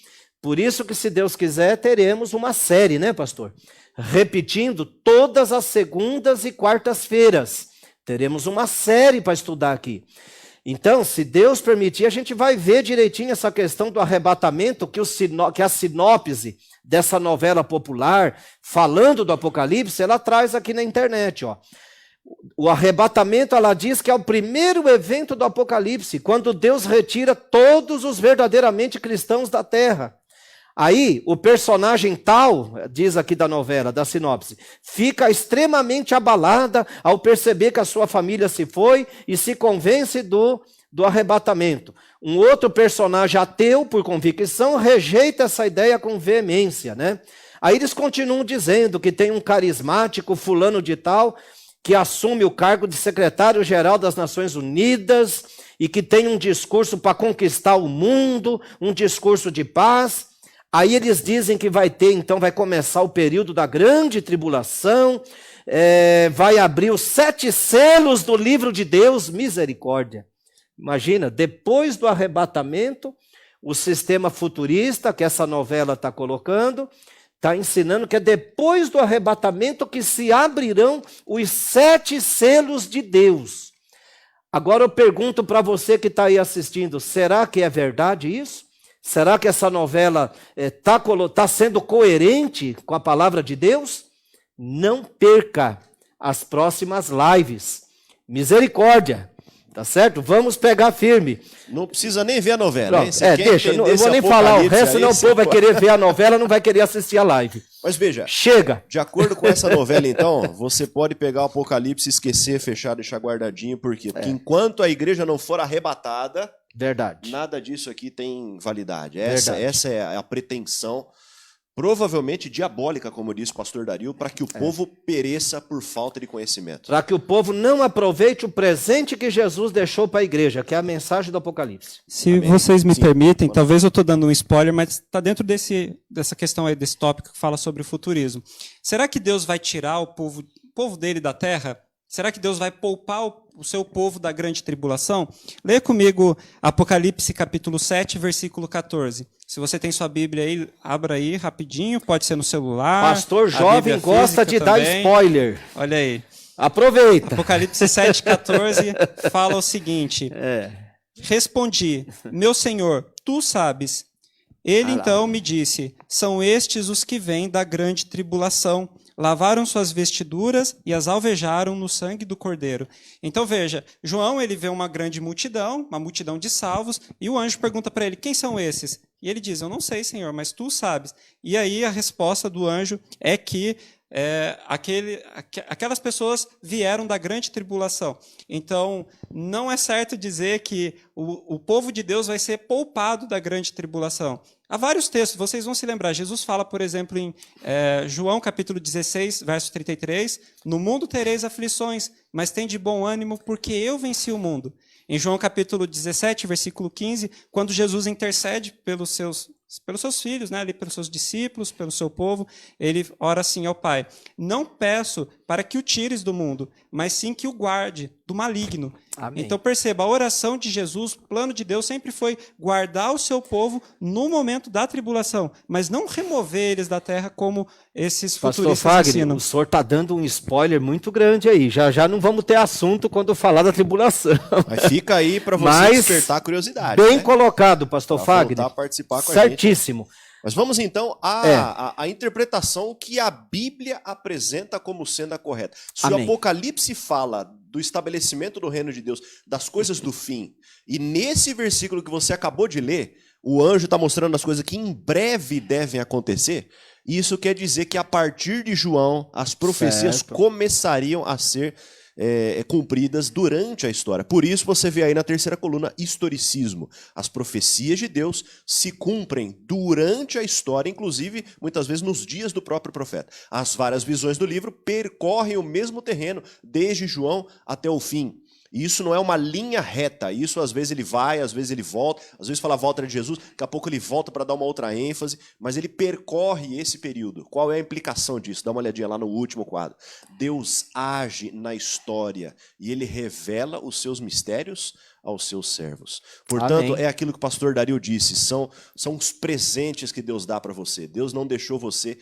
Por isso que, se Deus quiser, teremos uma série, né, pastor? Repetindo todas as segundas e quartas-feiras. Teremos uma série para estudar aqui. Então, se Deus permitir, a gente vai ver direitinho essa questão do arrebatamento, que a sinopse dessa novela popular, falando do Apocalipse, ela traz aqui na internet, ó. O arrebatamento, ela diz que é o primeiro evento do Apocalipse, quando Deus retira todos os verdadeiramente cristãos da terra. Aí, o personagem tal, diz aqui da novela, da sinopse, fica extremamente abalada ao perceber que a sua família se foi e se convence do arrebatamento. Um outro personagem ateu, por convicção, rejeita essa ideia com veemência, né? Aí eles continuam dizendo que tem um carismático fulano de tal, que assume o cargo de secretário-geral das Nações Unidas e que tem um discurso para conquistar o mundo, um discurso de paz. Aí eles dizem que então vai começar o período da grande tribulação, vai abrir os 7 selos do livro de Deus, misericórdia. Imagina, depois do arrebatamento, o sistema futurista que essa novela está colocando, está ensinando que é depois do arrebatamento que se abrirão os 7 selos de Deus. Agora eu pergunto para você que está aí assistindo, será que é verdade isso? Será que essa novela está sendo coerente com a palavra de Deus? Não perca as próximas lives. Misericórdia. Tá certo? Vamos pegar firme.
Não precisa nem ver a novela, hein?
Deixa, não vou nem falar o resto, senão o povo vai querer ver a novela, não vai querer assistir a live.
Mas veja,
chega.
De acordo com essa novela, então, você pode pegar o Apocalipse, esquecer, fechar, deixar guardadinho, por quê? Porque enquanto a igreja não for arrebatada,
verdade,
nada disso aqui tem validade. Essa é a pretensão, provavelmente diabólica, como disse o pastor Dario, para que o povo pereça por falta de conhecimento.
Para que o povo não aproveite o presente que Jesus deixou para a igreja, que é a mensagem do Apocalipse.
Se vocês me permitem, talvez eu estou dando um spoiler, mas está dentro dessa questão aí, desse tópico que fala sobre o futurismo. Será que Deus vai tirar o povo dele da terra? Será que Deus vai poupar o seu povo da grande tribulação? Leia comigo Apocalipse capítulo 7, versículo 14. Se você tem sua Bíblia aí, abra aí rapidinho, pode ser no celular.
Pastor jovem gosta de dar spoiler.
Olha aí.
Aproveita.
Apocalipse 7, 14 fala o seguinte. Respondi, meu Senhor, tu sabes. Ele então me disse, são estes os que vêm da grande tribulação, lavaram suas vestiduras e as alvejaram no sangue do Cordeiro. Então veja, João ele vê uma grande multidão, uma multidão de salvos, e o anjo pergunta para ele, quem são esses? E ele diz, eu não sei, Senhor, mas tu sabes. E aí a resposta do anjo é que aquelas pessoas vieram da grande tribulação. Então, não é certo dizer que o povo de Deus vai ser poupado da grande tribulação. Há vários textos, vocês vão se lembrar. Jesus fala, por exemplo, em João capítulo 16, verso 33, no mundo tereis aflições, mas tende bom ânimo, porque eu venci o mundo. Em João capítulo 17, versículo 15, quando Jesus intercede pelos seus filhos, né, ali, pelos seus discípulos, pelo seu povo, ele ora assim ao Pai, não peço para que o tires do mundo, mas sim que o guarde do maligno. Amém. Então perceba, a oração de Jesus, o plano de Deus sempre foi guardar o seu povo no momento da tribulação, mas não remover eles da terra como esses futuristas
Pastor Fagner,
ensinam.
o senhor está dando um spoiler muito grande aí, já não vamos ter assunto quando falar da tribulação.
Mas fica aí para você despertar a curiosidade.
Bem colocado, Pastor Fagner.
Voltar a participar com
certíssimo.
A gente. Mas vamos então à interpretação que a Bíblia apresenta como sendo a correta. Se
Amém.
o Apocalipse fala do estabelecimento do reino de Deus, das coisas do fim, e nesse versículo que você acabou de ler, o anjo está mostrando as coisas que em breve devem acontecer, isso quer dizer que a partir de João, as profecias começariam a ser cumpridas durante a história. Por isso você vê aí na terceira coluna historicismo. As profecias de Deus se cumprem durante a história, inclusive muitas vezes nos dias do próprio profeta. As várias visões do livro percorrem o mesmo terreno desde João até o fim. E isso não é uma linha reta, isso às vezes ele vai, às vezes ele volta, às vezes fala a volta de Jesus, daqui a pouco ele volta para dar uma outra ênfase, mas ele percorre esse período. Qual é a implicação disso? Dá uma olhadinha lá no último quadro. Deus age na história e ele revela os seus mistérios aos seus servos. Portanto, é aquilo que o pastor Dario disse, são os presentes que Deus dá para você. Deus não deixou você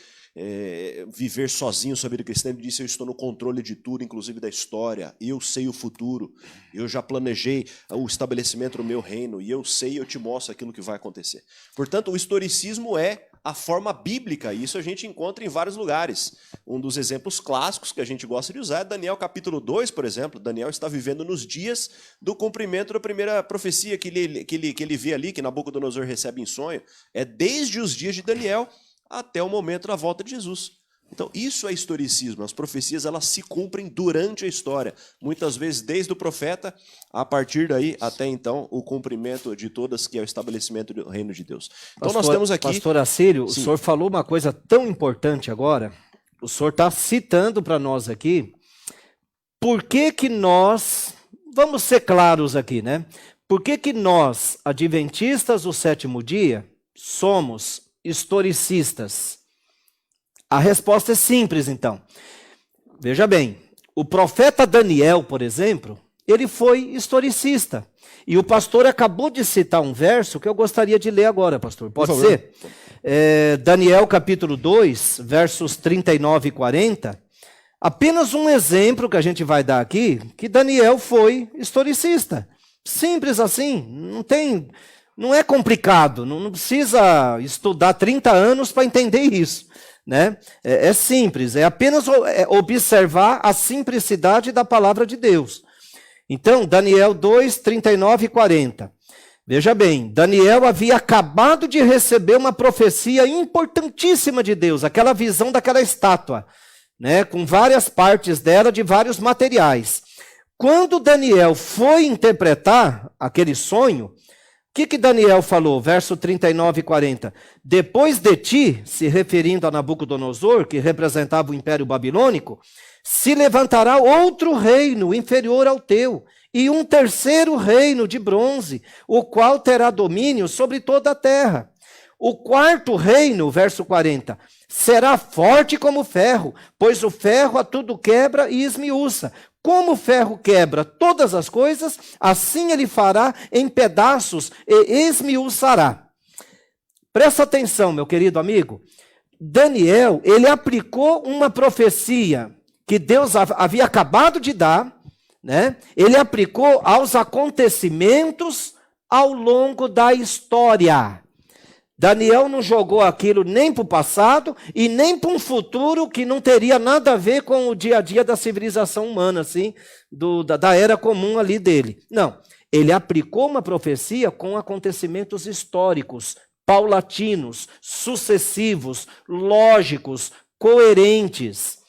viver sozinho sua vida cristã. Ele disse, eu estou no controle de tudo, inclusive da história, eu sei o futuro, eu já planejei o estabelecimento do meu reino, e eu sei, eu te mostro aquilo que vai acontecer. Portanto, o historicismo é a forma bíblica, e isso a gente encontra em vários lugares. Um dos exemplos clássicos que a gente gosta de usar é Daniel capítulo 2, por exemplo. Daniel está vivendo nos dias do cumprimento da primeira profecia que ele vê ali, que Nabucodonosor recebe em sonho. É desde os dias de Daniel até o momento da volta de Jesus. Então, isso é historicismo. As profecias elas se cumprem durante a história. Muitas vezes desde o profeta, a partir daí, até então, o cumprimento de todas, que é o estabelecimento do reino de Deus. Então, nós temos aqui...
Pastor Assírio, o senhor falou uma coisa tão importante agora. O senhor está citando para nós aqui. Por que nós... Vamos ser claros aqui, né? Por que nós, adventistas do sétimo dia, somos historicistas? A resposta é simples, então. Veja bem, o profeta Daniel, por exemplo, ele foi historicista. E o pastor acabou de citar um verso que eu gostaria de ler agora, pastor. Pode ser? Daniel capítulo 2, versos 39 e 40. Apenas um exemplo que a gente vai dar aqui, que Daniel foi historicista. Simples assim, não é complicado, não precisa estudar 30 anos para entender isso. Né? É simples, é apenas observar a simplicidade da palavra de Deus. Então, Daniel 2, 39 e 40. Veja bem, Daniel havia acabado de receber uma profecia importantíssima de Deus, aquela visão daquela estátua, né? Com várias partes dela, de vários materiais. Quando Daniel foi interpretar aquele sonho, o que Daniel falou? Verso 39 e 40. Depois de ti, se referindo a Nabucodonosor, que representava o Império Babilônico, se levantará outro reino inferior ao teu, e um terceiro reino de bronze, o qual terá domínio sobre toda a terra. O quarto reino, verso 40, será forte como ferro, pois o ferro a tudo quebra e esmiuça. Como o ferro quebra todas as coisas, assim ele fará em pedaços e esmiuçará. Presta atenção, meu querido amigo. Daniel, ele aplicou uma profecia que Deus havia acabado de dar, né? Ele aplicou aos acontecimentos ao longo da história. Daniel não jogou aquilo nem para o passado e nem para um futuro que não teria nada a ver com o dia a dia da civilização humana, assim, da era comum ali dele. Não, ele aplicou uma profecia com acontecimentos históricos, paulatinos, sucessivos, lógicos, coerentes.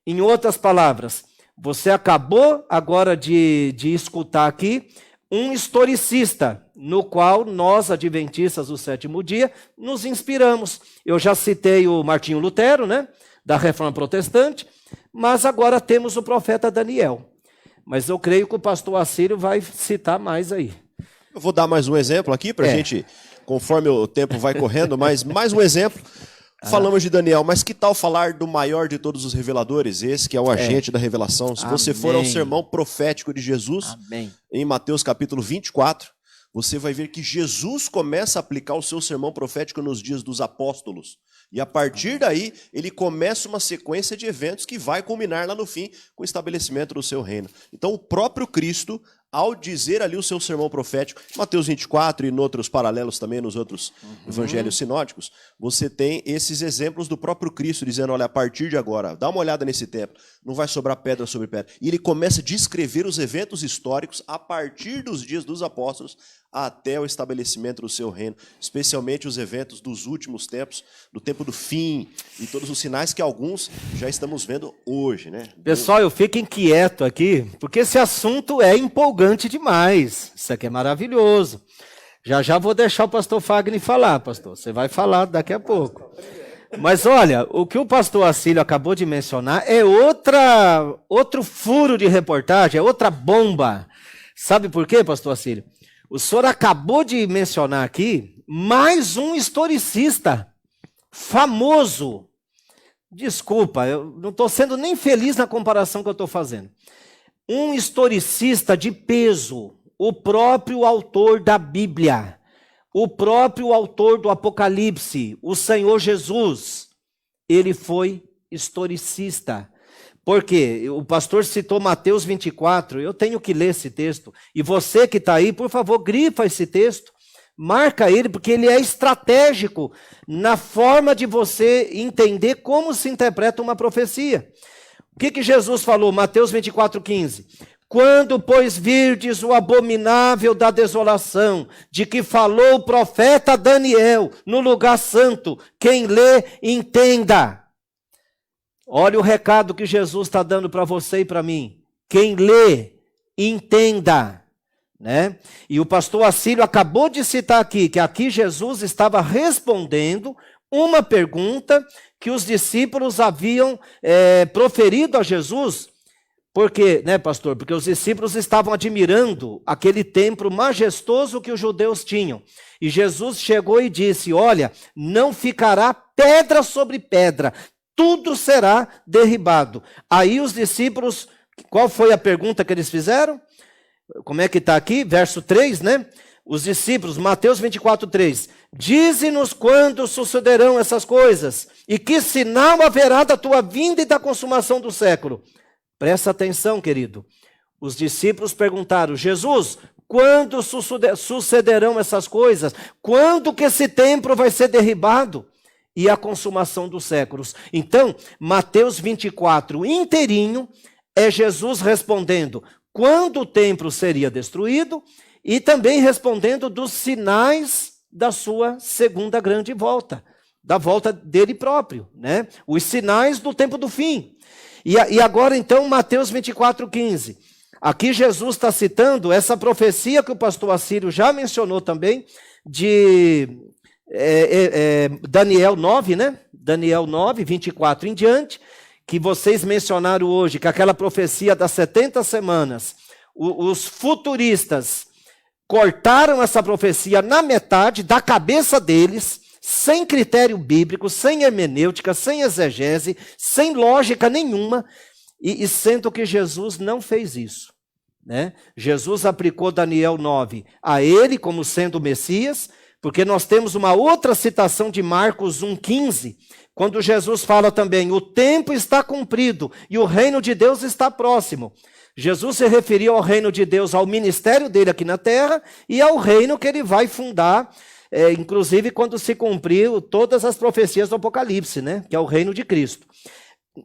Em outras palavras, você acabou agora de escutar aqui um historicista, no qual nós, adventistas do sétimo dia, nos inspiramos. Eu já citei o Martinho Lutero, né, da Reforma Protestante, mas agora temos o profeta Daniel. Mas eu creio que o pastor Assírio vai citar mais aí.
Eu vou dar mais um exemplo aqui para a gente, conforme o tempo vai correndo, mas mais um exemplo. Falamos de Daniel, mas que tal falar do maior de todos os reveladores, esse que é o agente da revelação? Se você for ao sermão profético de Jesus, em Mateus capítulo 24, você vai ver que Jesus começa a aplicar o seu sermão profético nos dias dos apóstolos. E a partir daí, ele começa uma sequência de eventos que vai culminar lá no fim com o estabelecimento do seu reino. Então o próprio Cristo, ao dizer ali o seu sermão profético, Mateus 24 e em outros paralelos também, nos outros evangelhos sinóticos, você tem esses exemplos do próprio Cristo dizendo, olha, a partir de agora, dá uma olhada nesse templo, não vai sobrar pedra sobre pedra. E ele começa a descrever os eventos históricos a partir dos dias dos apóstolos até o estabelecimento do seu reino, especialmente os eventos dos últimos tempos, do tempo do fim e todos os sinais que alguns já estamos vendo hoje, né?
Pessoal, eu fico inquieto aqui, porque esse assunto é empolgante demais. Isso aqui é maravilhoso. Já vou deixar o pastor Fagner falar, pastor. Você vai falar daqui a pouco. Mas olha, o que o pastor Assílio acabou de mencionar é outro furo de reportagem, é outra bomba. Sabe por quê, pastor Assílio? O senhor acabou de mencionar aqui mais um historicista famoso. Desculpa, eu não estou sendo nem feliz na comparação que eu estou fazendo. Um historicista de peso, o próprio autor da Bíblia, o próprio autor do Apocalipse, o Senhor Jesus, ele foi historicista. Porque o pastor citou Mateus 24, eu tenho que ler esse texto. E você que está aí, por favor, grifa esse texto, marca ele, porque ele é estratégico na forma de você entender como se interpreta uma profecia. O que Jesus falou? Mateus 24:15. Quando, pois, virdes o abominável da desolação, de que falou o profeta Daniel no lugar santo, quem lê, entenda. Olha o recado que Jesus está dando para você e para mim. Quem lê, entenda. Né? E o pastor Assílio acabou de citar aqui, que aqui Jesus estava respondendo uma pergunta que os discípulos haviam proferido a Jesus. Por quê, né, pastor? Porque os discípulos estavam admirando aquele templo majestoso que os judeus tinham. E Jesus chegou e disse, olha, não ficará pedra sobre pedra, tudo será derribado. Aí os discípulos, qual foi a pergunta que eles fizeram? Como é que está aqui? Verso 3, né? Os discípulos, Mateus 24:3. Dize-nos quando sucederão essas coisas, e que sinal haverá da tua vinda e da consumação do século. Presta atenção, querido. Os discípulos perguntaram, Jesus, quando sucederão essas coisas? Quando que esse templo vai ser derribado? E a consumação dos séculos. Então, Mateus 24 inteirinho é Jesus respondendo quando o templo seria destruído e também respondendo dos sinais da sua segunda grande volta, da volta dele próprio, né? Os sinais do tempo do fim. E agora então Mateus 24:15. Aqui Jesus está citando essa profecia que o pastor Assírio já mencionou também, de Daniel 9, né? Daniel 9, 24 em diante, que vocês mencionaram hoje, que aquela profecia das 70 semanas, os futuristas cortaram essa profecia na metade da cabeça deles, sem critério bíblico, sem hermenêutica, sem exegese, sem lógica nenhuma, e sendo que Jesus não fez isso. Né? Jesus aplicou Daniel 9 a ele como sendo o Messias, porque nós temos uma outra citação de Marcos 1,15, quando Jesus fala também, o tempo está cumprido e o reino de Deus está próximo. Jesus se referiu ao reino de Deus, ao ministério dele aqui na terra, e ao reino que ele vai fundar inclusive quando se cumpriu todas as profecias do Apocalipse, né? Que é o reino de Cristo.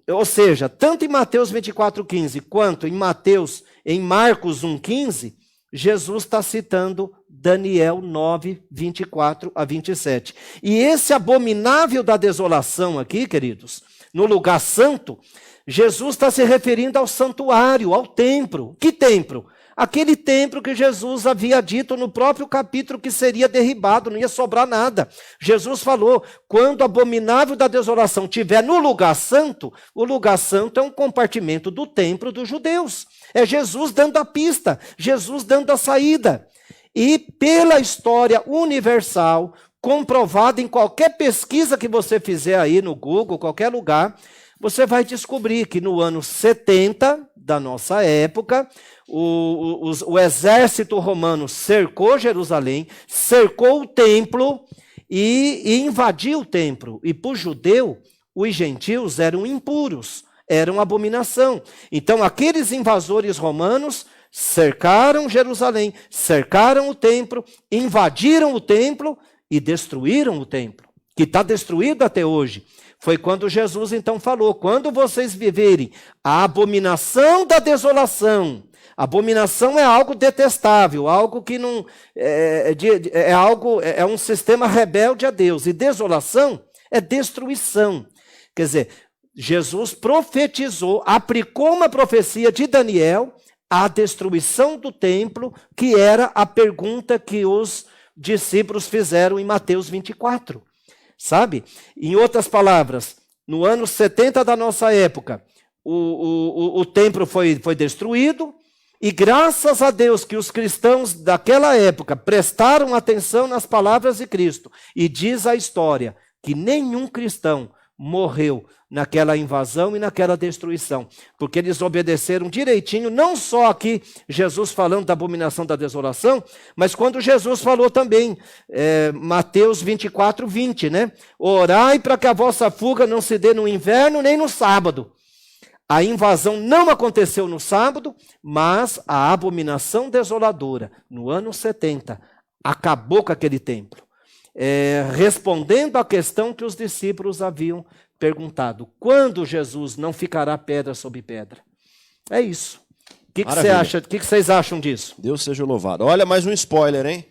Ou seja, tanto em Mateus 24:15 quanto em Marcos 1:15, Jesus está citando Daniel 9:24-27. E esse abominável da desolação aqui, queridos, no lugar santo, Jesus está se referindo ao santuário, ao templo. Que templo? Aquele templo que Jesus havia dito no próprio capítulo que seria derribado, não ia sobrar nada. Jesus falou, quando o abominável da desolação estiver no lugar santo, o lugar santo é um compartimento do templo dos judeus. É Jesus dando a pista, Jesus dando a saída. E pela história universal, comprovada em qualquer pesquisa que você fizer aí no Google, qualquer lugar, você vai descobrir que no ano 70 da nossa época, o exército romano cercou Jerusalém, cercou o templo e invadiu o templo. E para o judeu, os gentios eram impuros, eram abominação. Então aqueles invasores romanos cercaram Jerusalém, cercaram o templo, invadiram o templo e destruíram o templo, que está destruído até hoje. Foi quando Jesus então falou, quando vocês viverem a abominação da desolação, abominação é algo detestável, algo que não é um sistema rebelde a Deus, e desolação é destruição. Quer dizer, Jesus profetizou, aplicou uma profecia de Daniel à destruição do templo, que era a pergunta que os discípulos fizeram em Mateus 24. Sabe? Em outras palavras, no ano 70 da nossa época, o templo foi destruído, e graças a Deus que os cristãos daquela época prestaram atenção nas palavras de Cristo. E diz a história que nenhum cristão morreu naquela invasão e naquela destruição, porque eles obedeceram direitinho, não só aqui Jesus falando da abominação da desolação, mas quando Jesus falou também, Mateus 24:20, né? Orai para que a vossa fuga não se dê no inverno nem no sábado. A invasão não aconteceu no sábado, mas a abominação desoladora, no ano 70, acabou com aquele templo. Respondendo à questão que os discípulos haviam perguntado, quando Jesus não ficará pedra sobre pedra? É isso. O que vocês acham disso?
Deus seja louvado. Olha, mais um spoiler, hein?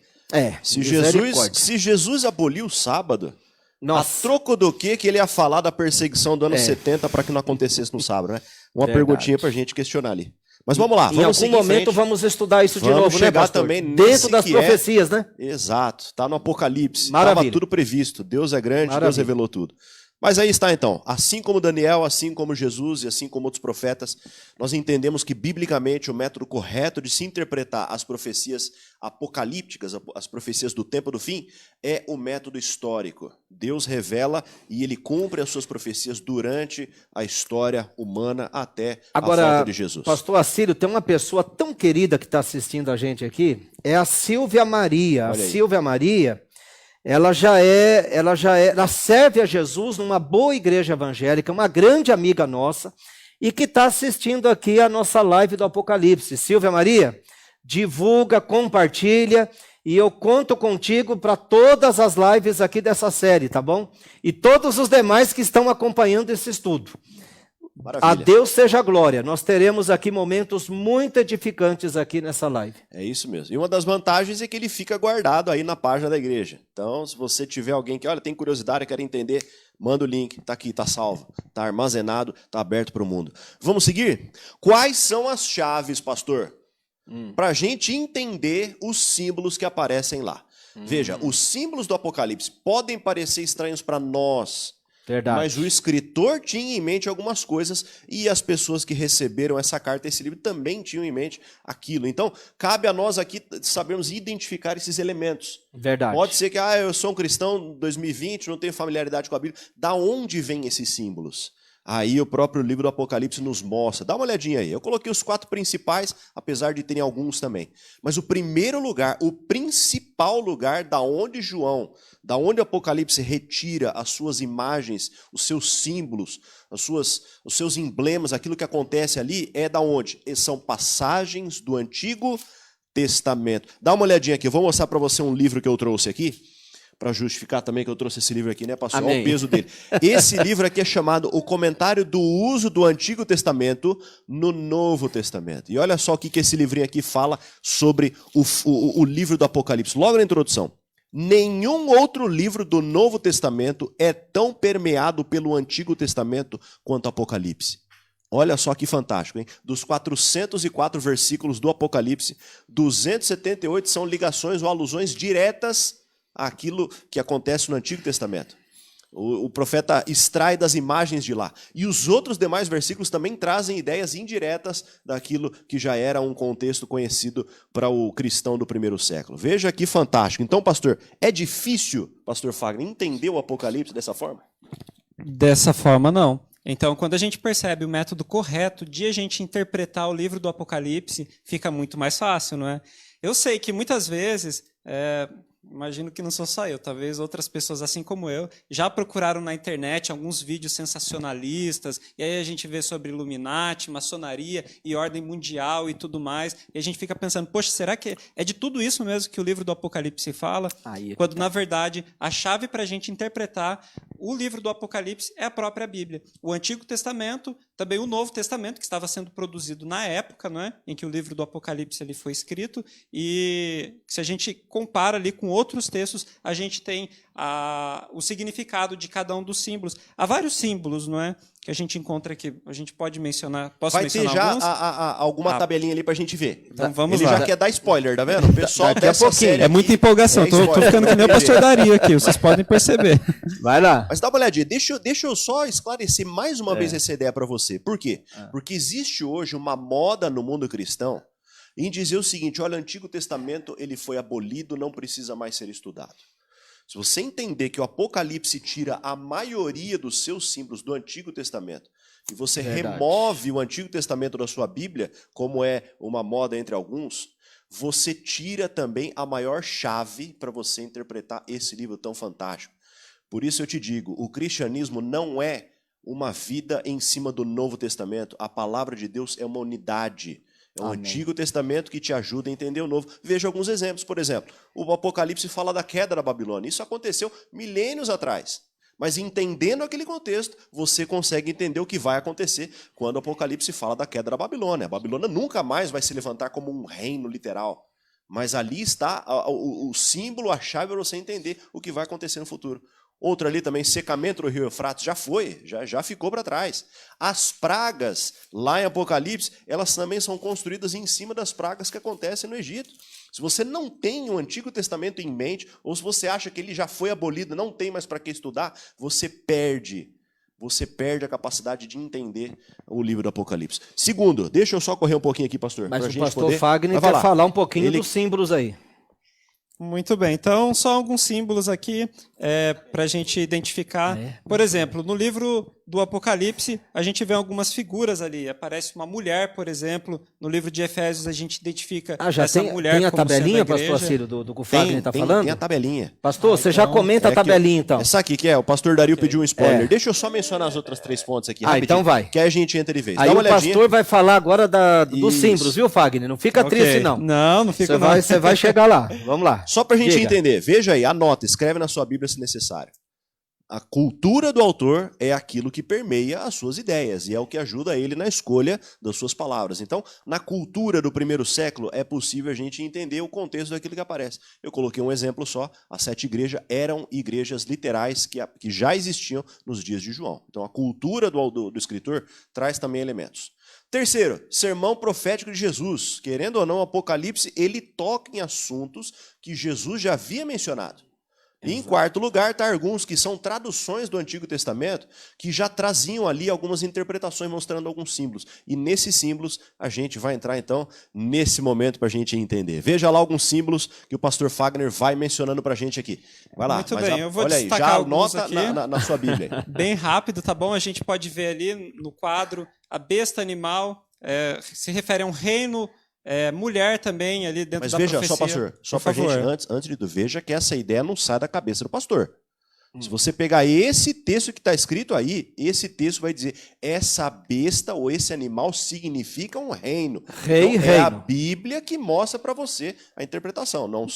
Se
misericórdia.
Jesus aboliu o sábado,
Nossa.
a troco do que ele ia falar da perseguição do ano 70 para que não acontecesse no sábado, né? Uma
Verdade.
perguntinha para a gente questionar ali. Mas vamos lá,
Em algum momento vamos estudar isso de
Vamos
novo, né,
chegar
pastor?
também
Dentro
nesse
das
que
profecias, né?
Exato, está no Apocalipse,
Maravilha.
estava tudo previsto, Deus é grande,
Maravilha.
Deus revelou tudo. Mas aí está então, assim como Daniel, assim como Jesus e assim como outros profetas, nós entendemos que biblicamente o método correto de se interpretar as profecias apocalípticas, as profecias do tempo do fim, é o método histórico. Deus revela e ele cumpre as suas profecias durante a história humana até a volta de Jesus.
Pastor Acílio, tem uma pessoa tão querida que está assistindo a gente aqui, é a Silvia Maria.
Olha aí.
A Silvia Maria, ela serve a Jesus numa boa igreja evangélica, uma grande amiga nossa, e que está assistindo aqui a nossa live do Apocalipse. Silvia Maria, divulga, compartilha, e eu conto contigo para todas as lives aqui dessa série, tá bom? E todos os demais que estão acompanhando esse estudo.
Maravilha.
A Deus seja a glória. Nós teremos aqui momentos muito edificantes aqui nessa live.
É isso mesmo. E uma das vantagens é que ele fica guardado aí na página da igreja. Então, se você tiver alguém que, olha, tem curiosidade, quer entender, manda o link, está aqui, está salvo, está armazenado, está aberto para o mundo. Vamos seguir? Quais são as chaves, pastor, para a gente entender os símbolos que aparecem lá? Veja, os símbolos do Apocalipse podem parecer estranhos para nós,
Verdade.
mas o escritor tinha em mente algumas coisas e as pessoas que receberam essa carta, esse livro, também tinham em mente aquilo. Então, cabe a nós aqui sabermos identificar esses elementos.
Verdade.
Pode ser que eu sou um cristão 2020, não tenho familiaridade com a Bíblia. Da onde vêm esses símbolos? Aí o próprio livro do Apocalipse nos mostra. Dá uma olhadinha aí. Eu coloquei os 4 principais, apesar de terem alguns também. Mas o primeiro lugar, o principal lugar da onde o Apocalipse retira as suas imagens, os seus símbolos, os seus emblemas, aquilo que acontece ali, é da onde? São passagens do Antigo Testamento. Dá uma olhadinha aqui, eu vou mostrar para você um livro que eu trouxe aqui. para justificar também que eu trouxe esse livro aqui, né, pastor?
Amém.
Olha o peso dele. Esse livro aqui é chamado O Comentário do Uso do Antigo Testamento no Novo Testamento. E olha só o que esse livrinho aqui fala sobre o livro do Apocalipse. Logo na introdução. Nenhum outro livro do Novo Testamento é tão permeado pelo Antigo Testamento quanto o Apocalipse. Olha só que fantástico, hein? Dos 404 versículos do Apocalipse, 278 são ligações ou alusões diretas àquilo que acontece no Antigo Testamento. O profeta extrai das imagens de lá. E os outros demais versículos também trazem ideias indiretas daquilo que já era um contexto conhecido para o cristão do primeiro século. Veja que fantástico. Então, pastor, é difícil, pastor Fagner, entender o Apocalipse dessa forma?
Dessa forma, não. Então, quando a gente percebe o método correto de a gente interpretar o livro do Apocalipse, fica muito mais fácil, não é? Eu sei que muitas vezes, imagino que não sou só eu, talvez outras pessoas assim como eu, já procuraram na internet alguns vídeos sensacionalistas, e aí a gente vê sobre Illuminati, maçonaria e ordem mundial e tudo mais, e a gente fica pensando, poxa, será que é de tudo isso mesmo que o livro do Apocalipse fala? Quando, na verdade, a chave para a gente interpretar o livro do Apocalipse é a própria Bíblia. O Antigo Testamento, também o Novo Testamento, que estava sendo produzido na época, não é? Em que o livro do Apocalipse ali foi escrito, e se a gente compara ali com outros textos, a gente tem o significado de cada um dos símbolos. Há vários símbolos, não é? Que a gente encontra aqui. A gente pode mencionar. Posso
Vai
mencionar
ter já
alguns?
alguma tabelinha ali pra gente ver.
Então vamos
Ele
lá.
já quer dar spoiler, tá vendo? O pessoal
Daqui a
dessa
pouquinho.
série
É muita
aqui
empolgação.
é
Tô
spoiler.
ficando que nem o pastor Dario aqui, vocês podem perceber.
Vai lá.
Mas dá uma olhadinha, deixa eu só esclarecer mais uma vez essa ideia para você. Por quê? Porque existe hoje uma moda no mundo cristão em dizer o seguinte, olha, o Antigo Testamento ele foi abolido, não precisa mais ser estudado. Se você entender que o Apocalipse tira a maioria dos seus símbolos do Antigo Testamento e você remove o Antigo Testamento da sua Bíblia, como é uma moda entre alguns, você tira também a maior chave para você interpretar esse livro tão fantástico. Por isso eu te digo, o cristianismo não é uma vida em cima do Novo Testamento. A palavra de Deus é uma unidade. É o Antigo Testamento que te ajuda a entender o Novo. Veja alguns exemplos. Por exemplo, o Apocalipse fala da queda da Babilônia. Isso aconteceu milênios atrás. Mas entendendo aquele contexto, você consegue entender o que vai acontecer quando o Apocalipse fala da queda da Babilônia. A Babilônia nunca mais vai se levantar como um reino literal. Mas ali está o símbolo, a chave para você entender o que vai acontecer no futuro. Outro ali também, secamento do rio Eufrates, já foi, já ficou para trás. As pragas, lá em Apocalipse, elas também são construídas em cima das pragas que acontecem no Egito. Se você não tem o Antigo Testamento em mente, ou se você acha que ele já foi abolido, não tem mais para que estudar, você perde a capacidade de entender o livro do Apocalipse. Segundo, deixa eu só correr um pouquinho aqui, pastor.
Mas
pra
o
gente
pastor
poder...
Fagner
Vai
quer falar um pouquinho
Ele-
dos símbolos aí.
Muito bem, então só alguns símbolos aqui para a gente identificar. Por exemplo, no livro do Apocalipse, a gente vê algumas figuras ali. Aparece uma mulher, por exemplo. No livro de Efésios, a gente identifica
Já
essa
tem,
mulher
tem a
como sendo
tabelinha,
a igreja.
pastor Ciro, do que o Fagner está falando?
Tem a tabelinha.
Pastor, você já comenta a
É que
tabelinha, então.
Essa aqui que é, o pastor Dario pediu um spoiler.
É.
Deixa eu só mencionar as outras 3 fontes aqui.
Ah,
rapidinho,
então vai.
Que aí a gente entra de vez.
Aí
Dá uma
o
olhadinha.
pastor vai falar agora dos
Isso.
símbolos, viu, Fagner? Não fica
Ok.
triste, não.
Não fica não.
Você vai chegar lá. Vamos lá.
Só pra gente
Diga.
entender, veja aí, anota, escreve na sua Bíblia se necessário. A cultura do autor é aquilo que permeia as suas ideias e é o que ajuda ele na escolha das suas palavras. Então, na cultura do primeiro século, é possível a gente entender o contexto daquilo que aparece. Eu coloquei um exemplo só, as 7 igrejas eram igrejas literais que já existiam nos dias de João. Então, a cultura do escritor traz também elementos. Terceiro, sermão profético de Jesus. Querendo ou não, o Apocalipse, ele toca em assuntos que Jesus já havia mencionado. E em quarto lugar, Targums, que são traduções do Antigo Testamento, que já traziam ali algumas interpretações mostrando alguns símbolos. E nesses símbolos, a gente vai entrar, então, nesse momento para a gente entender. Veja lá alguns símbolos que o pastor Fagner vai mencionando para a gente aqui. Vai lá.
Muito bem, eu vou
olha aí,
destacar
já
alguns
anota
aqui.
na sua Bíblia.
Bem rápido, tá bom? A gente pode ver ali no quadro a besta animal, se refere a um reino, mulher também ali dentro
Mas
da
veja,
profecia.
só pastor, só
Por
para a gente,
favor.
antes de tudo, veja que essa ideia não sai da cabeça do pastor. Se você pegar esse texto que está escrito aí, esse texto vai dizer, essa besta ou esse animal significa um reino.
Rei,
então, é
reino.
a Bíblia que mostra para você a interpretação. Não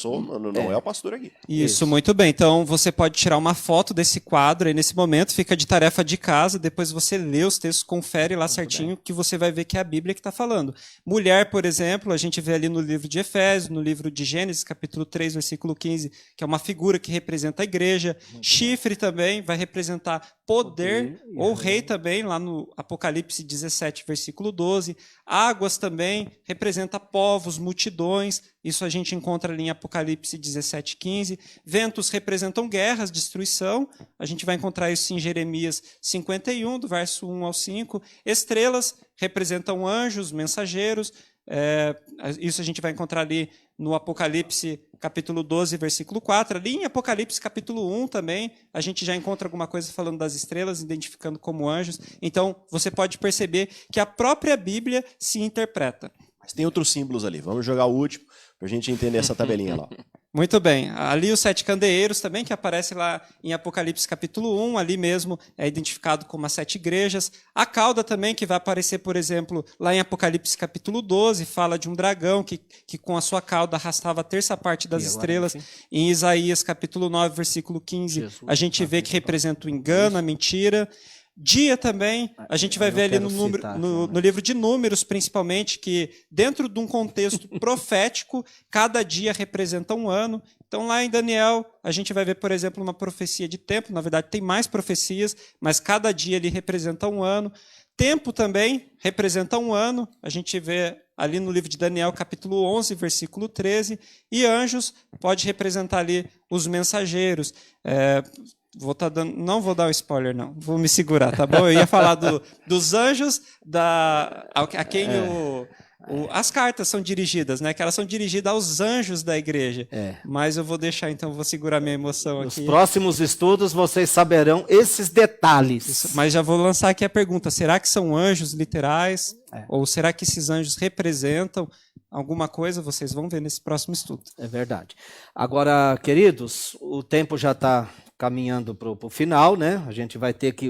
é o pastor aqui.
Isso, muito bem. Então, você pode tirar uma foto desse quadro aí nesse momento, fica de tarefa de casa, depois você lê os textos, confere lá certinho, que você vai ver que é a Bíblia que está falando. Mulher, por exemplo, a gente vê ali no livro de Efésios, no livro de Gênesis, capítulo 3, versículo 15, que é uma figura que representa a igreja. Chifre também vai representar poder ou rei também, lá no Apocalipse 17, versículo 12. Águas também representa povos, multidões. Isso a gente encontra ali em Apocalipse 17, 15. Ventos representam guerras, destruição. A gente vai encontrar isso em Jeremias 51, do verso 1 ao 5. Estrelas representam anjos, mensageiros. Isso a gente vai encontrar ali no Apocalipse capítulo 12, versículo 4. Ali em Apocalipse capítulo 1 também, a gente já encontra alguma coisa falando das estrelas, identificando como anjos. Então, você pode perceber que a própria Bíblia se interpreta.
Mas tem outros símbolos ali. Vamos jogar o último para a gente entender essa tabelinha lá.
Muito bem. Ali os 7 candeeiros também, que aparece lá em Apocalipse capítulo 1, ali mesmo é identificado como as 7 igrejas. A cauda também, que vai aparecer, por exemplo, lá em Apocalipse capítulo 12, fala de um dragão que com a sua cauda arrastava a terça parte das estrelas. Em Isaías capítulo 9, versículo 15, a gente vê que representa o engano, a mentira. Dia também, a gente vai ver ali no livro de Números, principalmente, que dentro de um contexto profético, cada dia representa um ano. Então, lá em Daniel, a gente vai ver, por exemplo, uma profecia de tempo. Na verdade, tem mais profecias, mas cada dia ali representa um ano. Tempo também representa um ano. A gente vê ali no livro de Daniel, capítulo 11, versículo 13. E anjos pode representar ali os mensageiros. Não vou dar um spoiler, não. Vou me segurar, tá bom? Eu ia falar dos anjos a quem as cartas são dirigidas, né? Que elas são dirigidas aos anjos da igreja. Mas eu vou deixar, então, vou segurar minha emoção aqui.
Nos próximos estudos vocês saberão esses detalhes.
Isso, mas já vou lançar aqui a pergunta: será que são anjos literais? Ou será que esses anjos representam alguma coisa? Vocês vão ver nesse próximo estudo.
É verdade. Agora, queridos, o tempo já está caminhando para o final, né?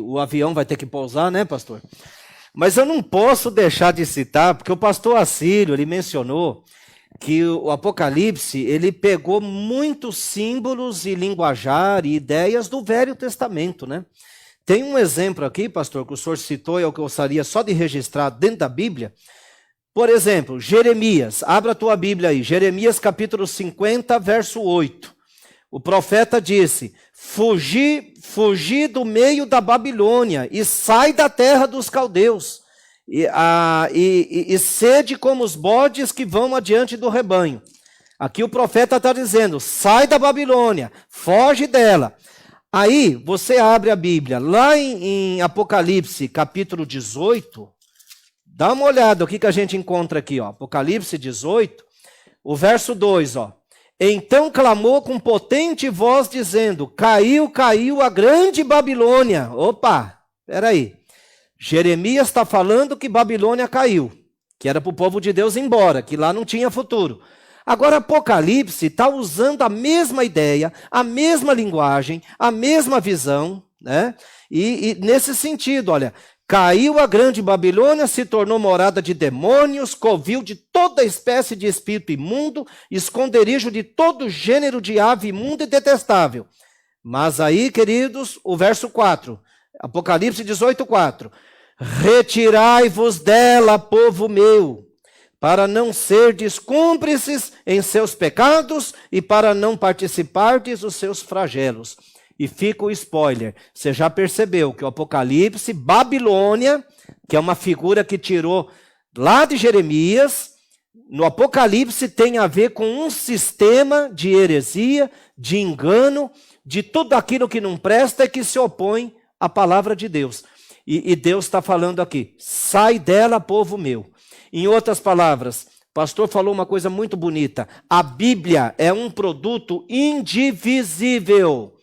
O avião vai ter que pousar, né, pastor? Mas eu não posso deixar de citar, porque o pastor Assírio, ele mencionou que o Apocalipse, ele pegou muitos símbolos e linguajar e ideias do Velho Testamento, né? Tem um exemplo aqui, pastor, que o senhor citou, e eu gostaria só de registrar dentro da Bíblia. Por exemplo, Jeremias, abra a tua Bíblia aí, Jeremias capítulo 50, verso 8. O profeta disse: fugi do meio da Babilônia e sai da terra dos caldeus e sede como os bodes que vão adiante do rebanho. Aqui o profeta está dizendo: sai da Babilônia, foge dela. Aí você abre a Bíblia, lá em Apocalipse capítulo 18, dá uma olhada o que a gente encontra aqui, ó. Apocalipse 18, o verso 2, ó. Então clamou com potente voz, dizendo: caiu, caiu a grande Babilônia. Opa, peraí. Jeremias está falando que Babilônia caiu, que era para o povo de Deus ir embora, que lá não tinha futuro. Agora Apocalipse está usando a mesma ideia, a mesma linguagem, a mesma visão, né? E nesse sentido, olha, caiu a grande Babilônia, se tornou morada de demônios, covil de toda espécie de espírito imundo, esconderijo de todo gênero de ave imunda e detestável. Mas aí, queridos, o verso 4, Apocalipse 18, 4. Retirai-vos dela, povo meu, para não serdes cúmplices em seus pecados e para não participardes dos seus flagelos. E fica o spoiler, você já percebeu que o Apocalipse, Babilônia, que é uma figura que tirou lá de Jeremias, no Apocalipse tem a ver com um sistema de heresia, de engano, de tudo aquilo que não presta e que se opõe à palavra de Deus. E Deus está falando aqui: sai dela, povo meu. Em outras palavras, o pastor falou uma coisa muito bonita: a Bíblia é um produto indivisível.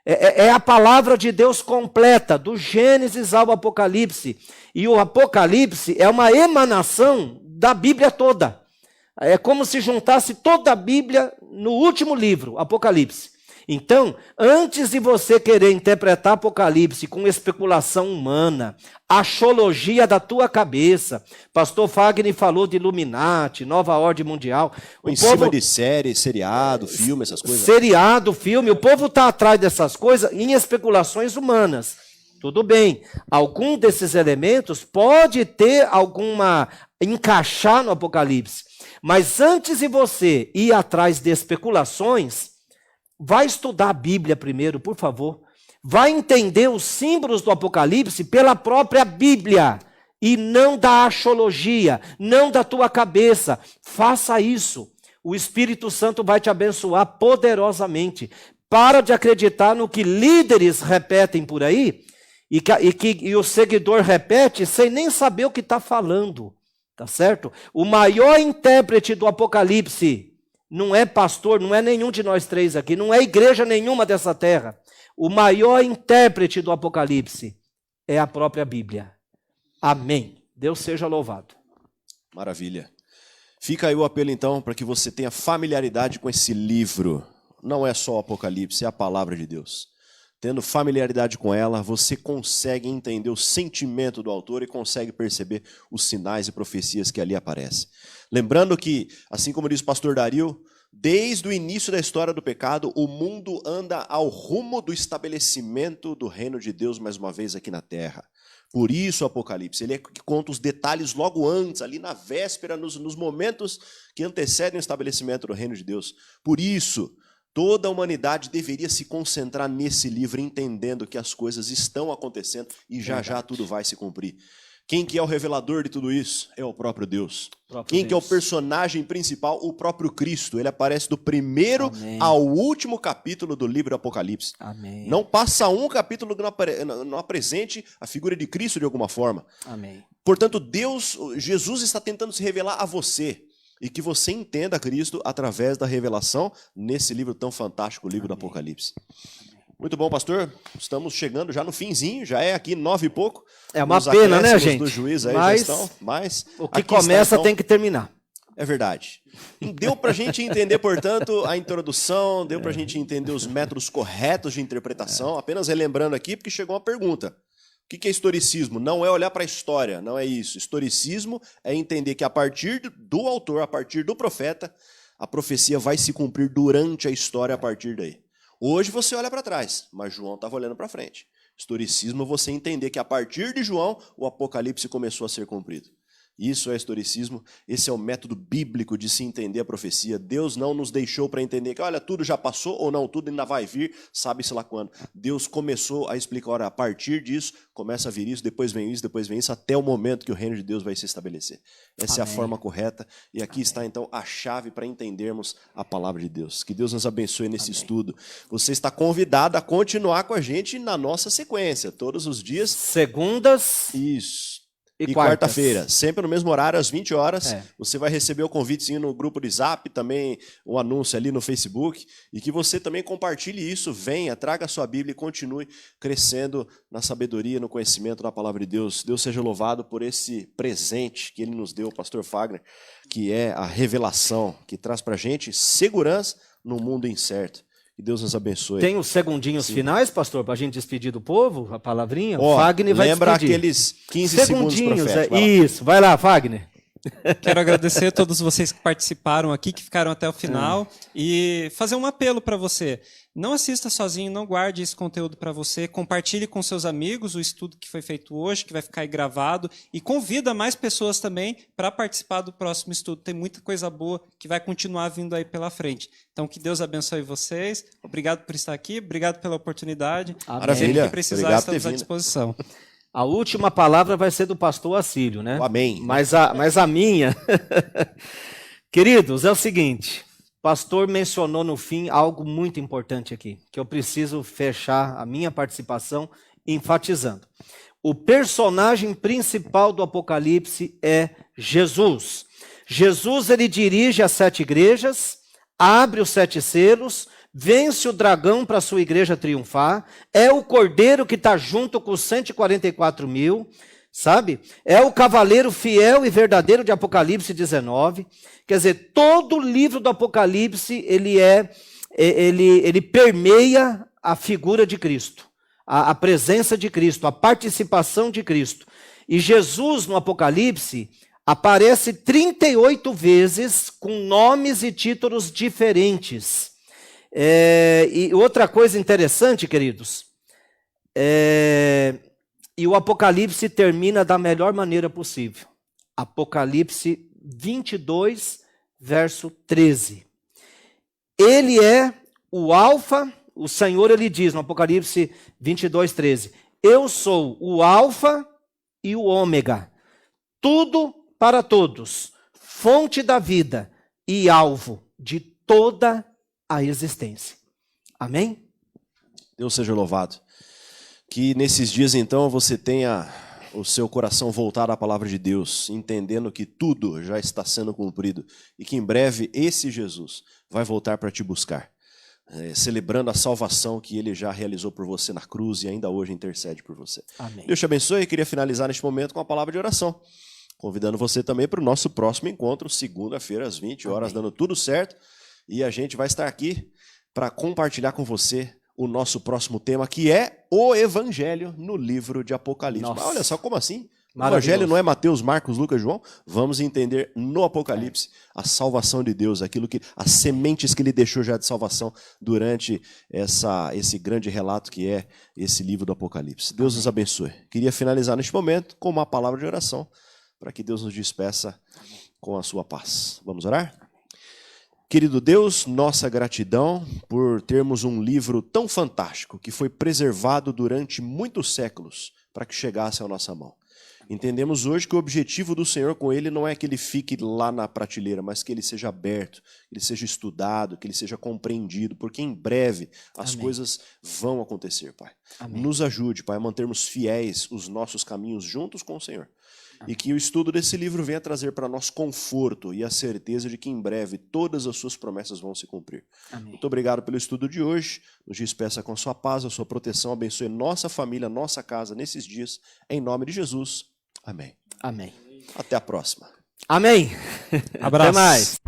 É a palavra de Deus completa, do Gênesis ao Apocalipse. E o Apocalipse é uma emanação da Bíblia toda. É como se juntasse toda a Bíblia no último livro, Apocalipse. Então, antes de você querer interpretar Apocalipse com especulação humana, axologia da tua cabeça, pastor Fagner falou de Illuminati, Nova Ordem Mundial.
Cima de série, seriado, filme, essas coisas.
Seriado, filme, o povo está atrás dessas coisas em especulações humanas. Tudo bem, algum desses elementos pode ter encaixar no Apocalipse. Mas antes de você ir atrás de especulações, vai estudar a Bíblia primeiro, por favor. Vai entender os símbolos do Apocalipse pela própria Bíblia. E não da axologia, não da tua cabeça. Faça isso. O Espírito Santo vai te abençoar poderosamente. Para de acreditar no que líderes repetem por aí, e o seguidor repete sem nem saber o que está falando. Tá certo? O maior intérprete do Apocalipse não é pastor, não é nenhum de nós três aqui, não é igreja nenhuma dessa terra. O maior intérprete do Apocalipse é a própria Bíblia. Amém. Deus seja louvado.
Maravilha. Fica aí o apelo, então, para que você tenha familiaridade com esse livro. Não é só o Apocalipse, é a palavra de Deus. Tendo familiaridade com ela, você consegue entender o sentimento do autor e consegue perceber os sinais e profecias que ali aparecem. Lembrando que, assim como diz o pastor Dario, desde o início da história do pecado, o mundo anda ao rumo do estabelecimento do reino de Deus, mais uma vez aqui na terra. Por isso o Apocalipse, ele é que conta os detalhes logo antes, ali na véspera, nos momentos que antecedem o estabelecimento do reino de Deus. Por isso, toda a humanidade deveria se concentrar nesse livro, entendendo que as coisas estão acontecendo e já tudo vai se cumprir. Quem que é o revelador de tudo isso? É o próprio Deus. Quem que é o personagem principal? O próprio Cristo. Ele aparece do primeiro ao último capítulo do livro do Apocalipse.
Amém.
Não passa um capítulo que não apresente a figura de Cristo de alguma forma.
Amém.
Portanto, Jesus está tentando se revelar a você. E que você entenda Cristo através da revelação nesse livro tão fantástico, o livro do Apocalipse. Muito bom, pastor. Estamos chegando já no finzinho, já é aqui 9 e pouco.
É uma pena, né, gente?
Do juiz aí
mas,
já estão, mas
o que começa tem que terminar.
É verdade. Deu para a gente entender, portanto, a introdução, deu para a gente entender os métodos corretos de interpretação. Apenas relembrando aqui, porque chegou uma pergunta. O que é historicismo? Não é olhar para a história, não é isso. Historicismo é entender que a partir do autor, a partir do profeta, a profecia vai se cumprir durante a história a partir daí. Hoje você olha para trás, mas João estava olhando para frente. Historicismo é você entender que a partir de João, o Apocalipse começou a ser cumprido. Isso é historicismo, esse é o método bíblico de se entender a profecia. Deus não nos deixou para entender que, olha, tudo já passou ou não, tudo ainda vai vir, sabe-se lá quando. Deus começou a explicar, olha, a partir disso, começa a vir isso, depois vem isso, até o momento que o reino de Deus vai se estabelecer. Essa é a forma correta e aqui está, então, a chave para entendermos a palavra de Deus. Que Deus nos abençoe nesse estudo. Você está convidado a continuar com a gente na nossa sequência, todos os dias.
Segundas.
Isso. E quarta-feira, sempre no mesmo horário, às 20 horas, você vai receber o convitezinho no grupo de Zap, também o anúncio ali no Facebook, e que você também compartilhe isso, venha, traga a sua Bíblia e continue crescendo na sabedoria, no conhecimento da palavra de Deus. Deus seja louvado por esse presente que Ele nos deu, o pastor Fagner, que é a revelação, que traz para a gente segurança no mundo incerto. Que Deus nos abençoe.
Tem os segundinhos finais, pastor, para a gente despedir do povo, a palavrinha?
Ó,
Fagner vai
lembra
despedir.
Aqueles 15 segundos proféticos.
Isso, vai lá, Fagner.
Quero agradecer a todos vocês que participaram aqui, que ficaram até o final, e fazer um apelo para você. Não assista sozinho, não guarde esse conteúdo para você, compartilhe com seus amigos o estudo que foi feito hoje, que vai ficar aí gravado, e convida mais pessoas também para participar do próximo estudo. Tem muita coisa boa que vai continuar vindo aí pela frente. Então, que Deus abençoe vocês. Obrigado por estar aqui, obrigado pela oportunidade.
Maravilha.
Sempre que precisar,
Obrigado
estamos à disposição.
A última palavra vai ser do pastor Acílio, né?
Amém.
Mas a minha... Queridos, é o seguinte... O pastor mencionou no fim algo muito importante aqui, que eu preciso fechar a minha participação enfatizando. O personagem principal do Apocalipse é Jesus. Jesus, ele dirige as 7 igrejas, abre os 7 selos, vence o dragão para a sua igreja triunfar, é o cordeiro que está junto com os 144 mil, sabe? É o cavaleiro fiel e verdadeiro de Apocalipse 19. Quer dizer, todo o livro do Apocalipse, ele é ele permeia a figura de Cristo, a presença de Cristo, a participação de Cristo. E Jesus, no Apocalipse, aparece 38 vezes com nomes e títulos diferentes. E outra coisa interessante, queridos, e o Apocalipse termina da melhor maneira possível. Apocalipse 22, verso 13. Ele é o Alfa, o Senhor ele diz no Apocalipse 22, 13, eu sou o Alfa e o Ômega, tudo para todos, fonte da vida e alvo de toda a existência. Amém?
Deus seja louvado. Que nesses dias, então, você tenha o seu coração voltado à palavra de Deus, entendendo que tudo já está sendo cumprido e que em breve esse Jesus vai voltar para te buscar, celebrando a salvação que ele já realizou por você na cruz e ainda hoje intercede por você.
Amém.
Deus te abençoe. Eu queria finalizar neste momento com a palavra de oração, convidando você também para o nosso próximo encontro, segunda-feira, às 20 horas, dando tudo certo. E a gente vai estar aqui para compartilhar com você o nosso próximo tema, que é o Evangelho no livro de Apocalipse. Mas olha só, como assim? O Evangelho não é Mateus, Marcos, Lucas, João? Vamos entender no Apocalipse a salvação de Deus, as sementes que ele deixou já de salvação durante esse grande relato que é esse livro do Apocalipse. Deus nos abençoe. Queria finalizar neste momento com uma palavra de oração, para que Deus nos despeça com a sua paz. Vamos orar? Querido Deus, nossa gratidão por termos um livro tão fantástico que foi preservado durante muitos séculos para que chegasse à nossa mão. Entendemos hoje que o objetivo do Senhor com ele não é que ele fique lá na prateleira, mas que ele seja aberto, que ele seja estudado, que ele seja compreendido, porque em breve as coisas vão acontecer, Pai.
Amém.
Nos ajude, Pai, a mantermos fiéis os nossos caminhos juntos com o Senhor. E que o estudo desse livro venha trazer para nós conforto e a certeza de que em breve todas as suas promessas vão se cumprir.
Amém.
Muito obrigado pelo estudo de hoje. Nos despeça com a sua paz, a sua proteção. Abençoe nossa família, nossa casa nesses dias. Em nome de Jesus. Amém.
Amém.
Até a próxima.
Amém.
Abraço.
Até mais.